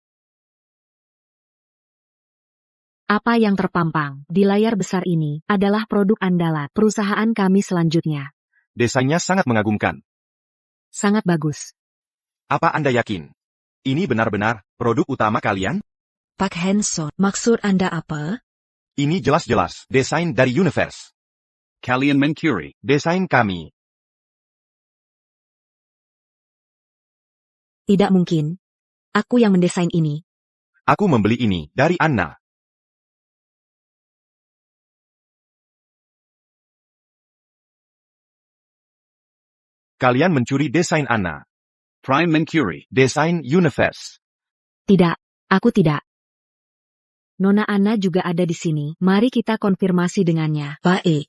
Apa yang terpampang di layar besar ini adalah produk andalan perusahaan kami selanjutnya. Desainnya sangat mengagumkan. Sangat bagus. Apa Anda yakin? Ini benar-benar produk utama kalian? Pak Hanson, maksud Anda apa? Ini jelas-jelas desain dari Universe. Kalian mencuri. Desain kami. Tidak mungkin. Aku yang mendesain ini. Aku membeli ini dari Anna. Kalian mencuri desain Anna. Prime mencuri. Desain Universe. Tidak, aku tidak. Nona Anna juga ada di sini. Mari kita konfirmasi dengannya. Baik.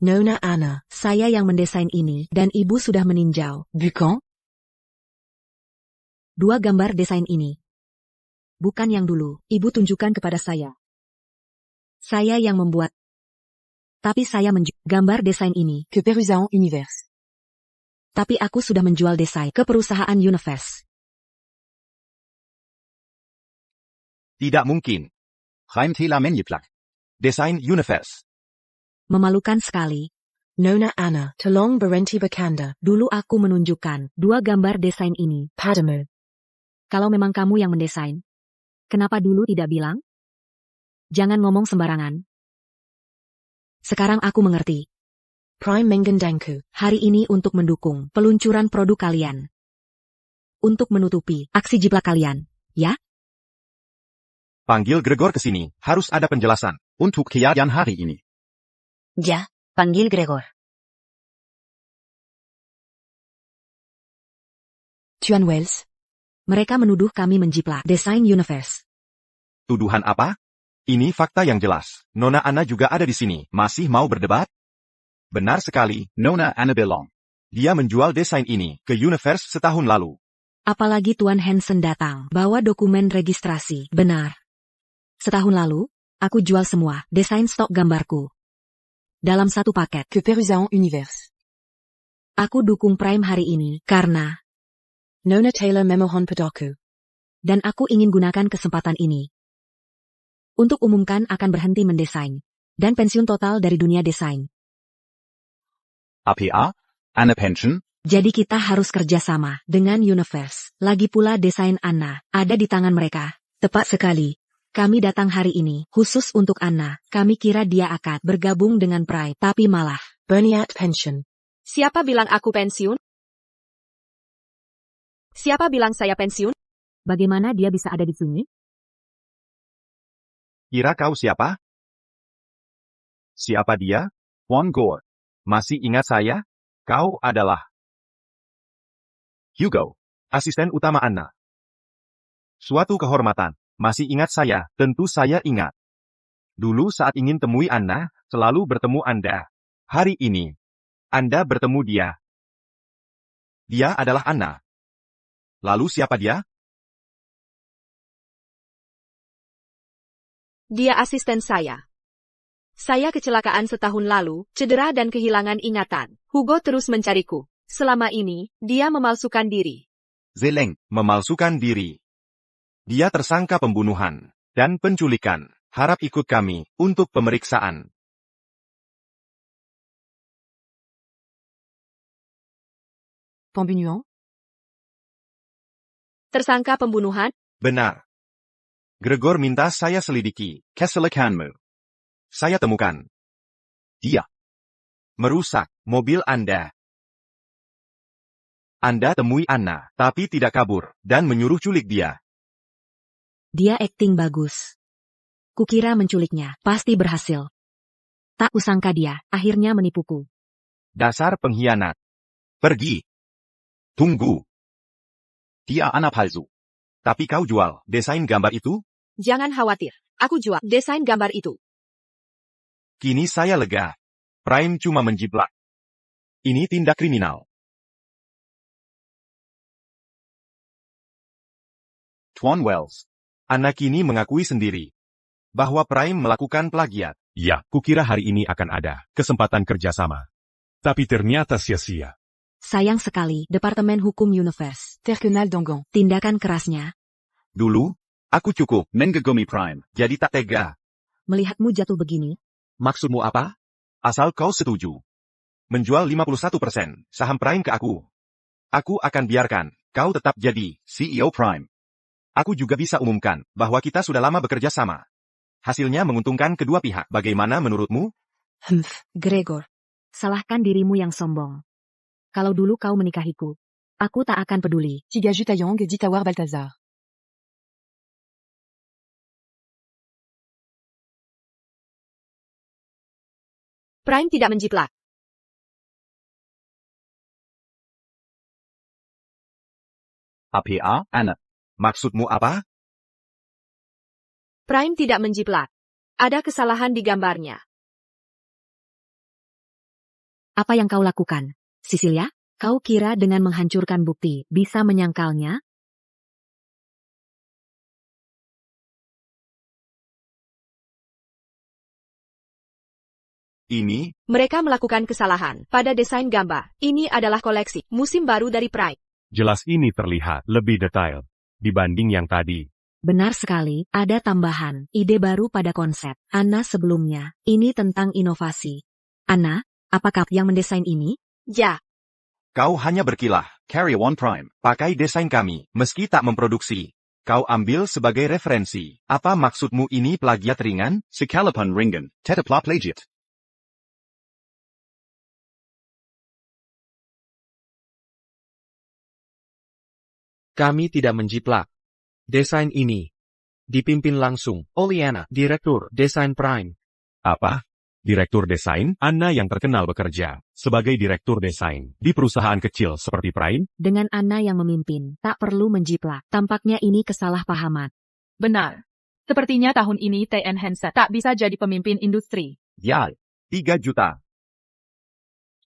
Nona Anna. Saya yang mendesain ini dan ibu sudah meninjau Bucan. 2 gambar desain ini. Bukan yang dulu, ibu tunjukkan kepada saya. Saya yang membuat. Tapi saya menjual gambar desain ini. Que Perusahaan Universe. Tapi aku sudah menjual desain ke perusahaan Universe. Tidak mungkin. Prime telah menyeplak. Desain Universe. Memalukan sekali. Nona Anna. Tolong berhenti bercanda. Dulu aku menunjukkan 2 gambar desain ini. Padamu. Kalau memang kamu yang mendesain, kenapa dulu tidak bilang? Jangan ngomong sembarangan. Sekarang aku mengerti. Prime menggandengku. Hari ini untuk mendukung peluncuran produk kalian. Untuk menutupi aksi jiplak kalian, ya? Panggil Gregor ke sini. Harus ada penjelasan. Untuk kejadian hari ini. Ya, panggil Gregor. Tuan Wells. Mereka menuduh kami menjiplak desain Universe. Tuduhan apa? Ini fakta yang jelas. Nona Anna juga ada di sini. Masih mau berdebat? Benar sekali. Nona Anna bilang. Dia menjual desain ini ke Universe setahun lalu. Apalagi Tuan Hansen datang bawa dokumen registrasi. Benar. Setahun lalu, aku jual semua desain stok gambarku. Dalam satu paket. Que Perusahaan Universe. Aku dukung Prime hari ini karena Nona Taylor memohon padaku. dan aku ingin gunakan kesempatan ini untuk umumkan akan berhenti mendesain dan pensiun total dari dunia desain. APA. Anna pension. Jadi kita harus kerjasama dengan Universe. Lagi pula desain Anna ada di tangan mereka. Tepat sekali. Kami datang hari ini khusus untuk Anna. Kami kira dia akan bergabung dengan Prime, tapi malah Berniat pension. Siapa bilang aku pensiun? Siapa bilang saya pensiun? bagaimana dia bisa ada di sini? Kira kau siapa? Siapa dia? Juan Gore. Masih ingat saya? Kau adalah Hugo. asisten utama Anna. Suatu kehormatan. Masih ingat saya? Tentu saya ingat. Dulu saat ingin temui Anna, selalu bertemu Anda. Hari ini, Anda bertemu dia. Dia adalah Anna. Lalu siapa dia? Dia asisten saya. Saya kecelakaan setahun lalu, cedera dan kehilangan ingatan. Hugo terus mencariku. Selama ini, dia memalsukan diri. Zeleng, memalsukan diri. Dia tersangka pembunuhan dan penculikan. Harap ikut kami untuk pemeriksaan. Pembunuhan. Tersangka pembunuhan? Benar. Gregor minta saya selidiki. Kesalahanmu. Saya temukan. Dia. Merusak mobil Anda. Anda temui Anna, tapi tidak kabur, dan menyuruh culik dia. Dia akting bagus. Kukira menculiknya, pasti berhasil. Tak kusangka dia, akhirnya menipuku. Dasar pengkhianat. Pergi. Tunggu. Dia anak palsu. Tapi kau jual desain gambar itu? Jangan khawatir. Aku jual desain gambar itu. Kini saya lega. Prime cuma menjiplak. Ini tindak kriminal. Tuan Wells. Anak kini mengakui sendiri bahwa Prime melakukan plagiat. Ya, kukira hari ini akan ada kesempatan kerjasama. Tapi ternyata sia-sia. Sayang sekali, Departemen Hukum Universe. Terkenal Dangan. Tindakan kerasnya. Dulu, aku cukup. Menggagumi Prime. Jadi tak tega. Melihatmu jatuh begini. Maksudmu apa? Asal kau setuju. Menjual 51% saham Prime ke aku. Aku akan biarkan kau tetap jadi CEO Prime. Aku juga bisa umumkan bahwa kita sudah lama bekerja sama. Hasilnya menguntungkan kedua pihak. Bagaimana menurutmu? Gregor. Salahkan dirimu yang sombong. Kalau dulu kau menikahiku, aku tak akan peduli. Tigaju Taeyang dit Tawar Balthazar. Prime tidak menjiplak. APA, Anna. Maksudmu apa? Prime tidak menjiplak. Ada kesalahan di gambarnya. Apa yang kau lakukan? Cecilia, kau kira dengan menghancurkan bukti bisa menyangkalnya? Ini, Mereka melakukan kesalahan pada desain gambar. Ini adalah koleksi musim baru dari Prime. Jelas ini terlihat lebih detail dibanding yang tadi. Benar sekali, ada tambahan, ide baru pada konsep. Anna sebelumnya, ini tentang inovasi. Anna, apakah yang mendesain ini? Ya, kau hanya berkilah. Carry One Prime. Pakai desain kami, meski tak memproduksi. Kau ambil sebagai referensi. Apa maksudmu ini plagiat ringan? Sekalapan ringan. Tetaplah plagiat. Kami tidak menjiplak. Desain ini dipimpin langsung oleh Anna, Direktur Desain Prime. Apa? Direktur desain? Anna yang terkenal bekerja sebagai direktur desain di perusahaan kecil seperti Prime? Dengan Anna yang memimpin, tak perlu menjiplak. Tampaknya ini kesalahpahaman. Benar. Sepertinya tahun ini TN Hansen tak bisa jadi pemimpin industri. Ya. 3 juta.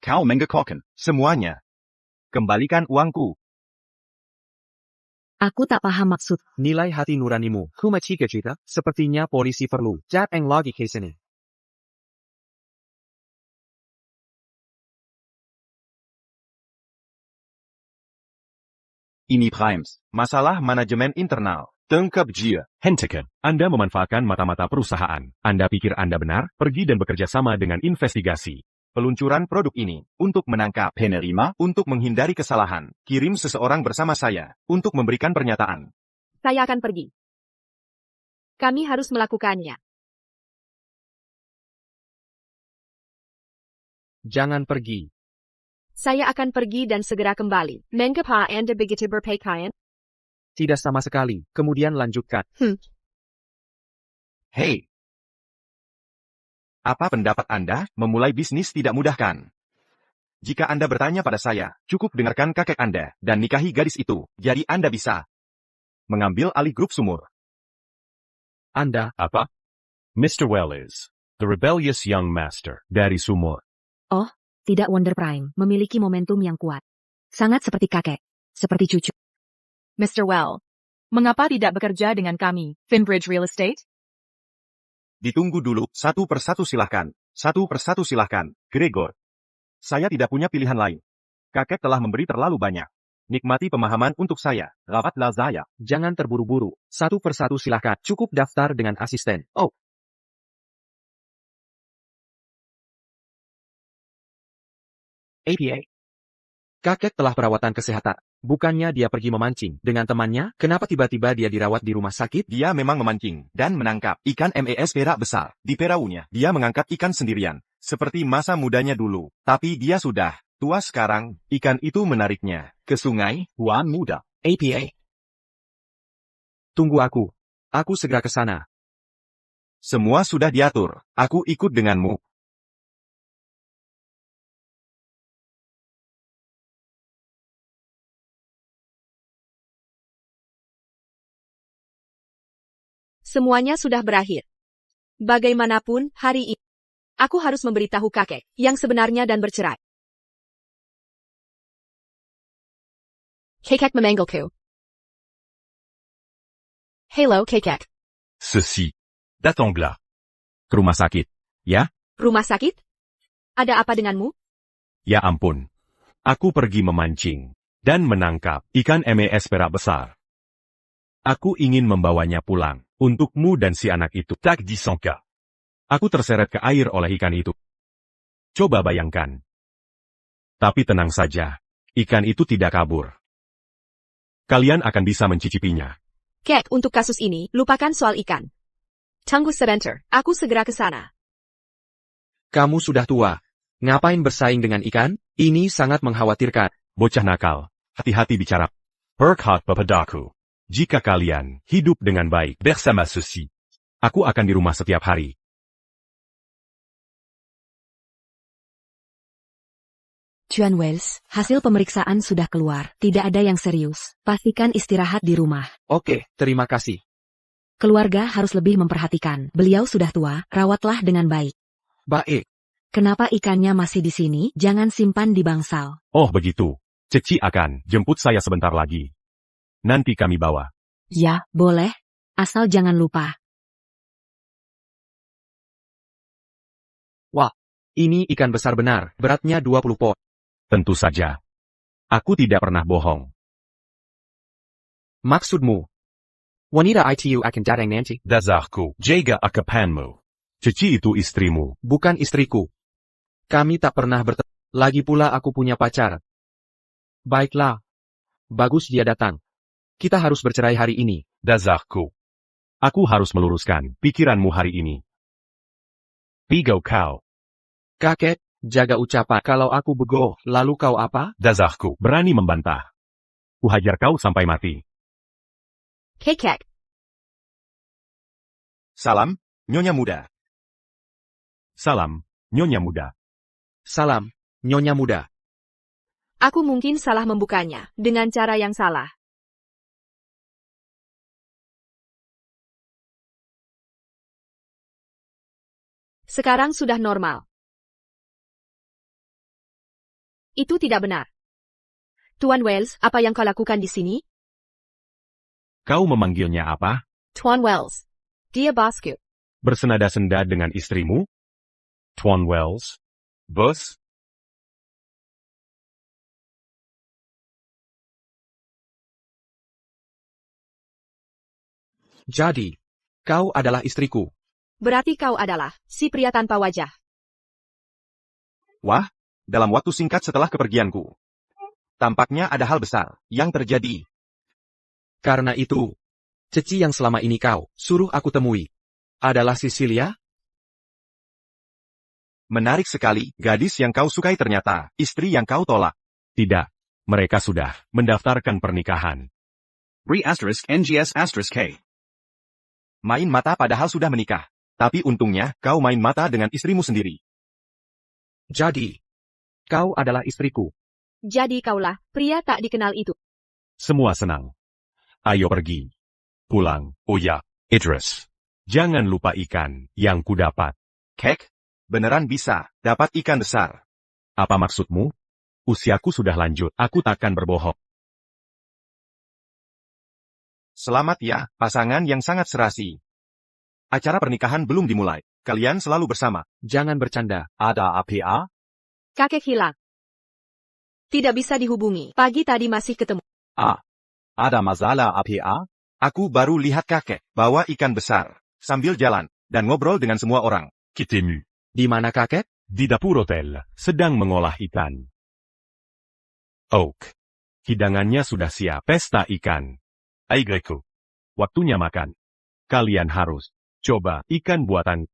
Kau menggakaukan. Semuanya. Kembalikan uangku. Aku tak paham maksud. Nilai hati nuranimu, kuma cita-cita, sepertinya polisi perlu. Jat eng lagi case ini. Ini Primes. Masalah manajemen internal. Tengkap jia. Hentikan. Anda memanfaatkan mata-mata perusahaan. Anda pikir Anda benar? Pergi dan bekerja sama dengan investigasi. Peluncuran produk ini untuk menangkap, Penerima. untuk menghindari kesalahan. Kirim seseorang bersama saya untuk memberikan pernyataan. saya akan pergi. Kami harus melakukannya. Jangan pergi. Saya akan pergi dan segera kembali. Mengapa Anda begitu berpakaian? Tidak sama sekali. Kemudian lanjutkan. Hei. Apa pendapat Anda? Memulai bisnis tidak mudah kan? Jika Anda bertanya pada saya, cukup dengarkan kakek Anda dan nikahi gadis itu. Jadi Anda bisa mengambil alih grup sumur. Anda, Apa? Mr. Wells, the rebellious young master dari Sumur. Oh, tidak Wonder Prime, memiliki momentum yang kuat. Sangat seperti kakek. Seperti cucu. Mr. Well, mengapa tidak bekerja dengan kami, Finbridge Real Estate? Ditunggu dulu, satu persatu silahkan. Satu persatu silahkan, Gregor. Saya tidak punya pilihan lain. Kakek telah memberi terlalu banyak. Nikmati pemahaman untuk saya. Rawatlah saya. jangan terburu-buru. Satu persatu silakan. Cukup daftar dengan asisten. Oh. APA. Kakek telah perawatan kesehatan. Bukannya dia pergi memancing dengan temannya? Kenapa tiba-tiba dia dirawat di rumah sakit? Dia memang memancing dan menangkap ikan mes perak besar. Di peraunya, dia mengangkat ikan sendirian. Seperti masa mudanya dulu. Tapi dia sudah tua sekarang. Ikan itu menariknya ke sungai. Tuan muda. APA. Tunggu aku. Aku segera ke sana. Semua sudah diatur. Aku ikut denganmu. Semuanya sudah berakhir. Bagaimanapun, hari ini, aku harus memberitahu kakek yang sebenarnya dan bercerai. Kakek memanggilku. Halo, kakek. Ceci. Datanglah. Ke rumah sakit, ya? Rumah sakit? Ada apa denganmu? Ya ampun. Aku pergi memancing dan menangkap ikan mes perak besar. Aku ingin membawanya pulang untukmu dan si anak itu. Tak disangka. Aku terseret ke air oleh ikan itu. Coba bayangkan. Tapi tenang saja. Ikan itu tidak kabur. Kalian akan bisa mencicipinya. Kek, untuk kasus ini, lupakan soal ikan. Tunggu sebentar, aku segera ke sana. Kamu sudah tua. Ngapain bersaing dengan ikan? Ini sangat mengkhawatirkan. Bocah nakal. Hati-hati bicara. Berkat Bapadaku. Jika kalian hidup dengan baik bersama Susi, aku akan di rumah setiap hari. Tuan Wells, hasil pemeriksaan sudah keluar. Tidak ada yang serius. Pastikan istirahat di rumah. Oke, terima kasih. Keluarga harus lebih memperhatikan. Beliau sudah tua, rawatlah dengan baik. Baik. Kenapa ikannya masih di sini? Jangan simpan di bangsal. Oh begitu. Ceci akan jemput saya sebentar lagi. Nanti kami bawa. Ya, boleh. Asal jangan lupa. Wah, ini ikan besar benar. Beratnya 20 pon. Tentu saja. Aku tidak pernah bohong. Maksudmu? Wanita itu akan datang nanti? Dasarku jaga akapanmu. Ceci itu istrimu. Bukan istriku. Kami tak pernah bertemu. Lagi pula aku punya pacar. Baiklah. Bagus dia datang. Kita harus bercerai hari ini. Dasarku. Aku harus meluruskan pikiranmu hari ini. Pigo kau. Kakek, jaga ucapan. Kalau aku bego, lalu kau apa? Dasarku berani membantah. Kuhajar kau sampai mati. Kakek. Salam, Nyonya Muda. Salam, Nyonya Muda. Salam, Nyonya Muda. Aku mungkin salah membukanya, dengan cara yang salah. Sekarang sudah normal. Itu tidak benar. Tuan Wells, apa yang kau lakukan di sini? Kau memanggilnya apa? Tuan Wells. Dia bosku. Bersenada-senda dengan istrimu? Tuan Wells? Bos? Jadi, kau adalah istriku. Berarti kau adalah si pria tanpa wajah. Wah, dalam waktu singkat setelah kepergianku. Tampaknya ada hal besar yang terjadi. Karena itu, Ceci yang selama ini kau suruh aku temui adalah Cecilia? Menarik sekali, gadis yang kau sukai ternyata istri yang kau tolak. Tidak. Mereka sudah mendaftarkan pernikahan. *NGS*K. Main mata padahal sudah menikah. Tapi untungnya, kau main mata dengan istrimu sendiri. Jadi, kau adalah istriku. Jadi kaulah pria tak dikenal itu. Semua senang. Ayo pergi. Pulang. Oh ya, Idris. Jangan lupa ikan yang kudapat. Kek, beneran bisa dapat ikan besar. Apa maksudmu? Usiaku sudah lanjut. Aku takkan berbohong. Selamat ya, pasangan yang sangat serasi. Acara pernikahan belum dimulai. Kalian selalu bersama. Jangan bercanda. Ada APA? Kakek hilang. Tidak bisa dihubungi. Pagi tadi masih ketemu. Ada masalah APA? Aku baru lihat kakek bawa ikan besar sambil jalan dan ngobrol dengan semua orang. Kitemu. Di mana kakek? Di dapur hotel. Sedang mengolah ikan. Oak. Hidangannya sudah siap. Pesta ikan. Aigreku. Waktunya makan. Kalian harus coba ikan buatan.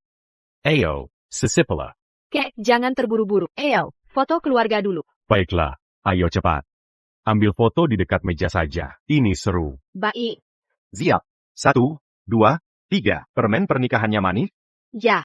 Ayo, Sisipala. Kek, jangan terburu-buru. Ayo, foto keluarga dulu. Baiklah, ayo cepat. Ambil foto di dekat meja saja. Ini seru. Baik. Siap. 1, 2, 3. Permen pernikahannya manis? Ya.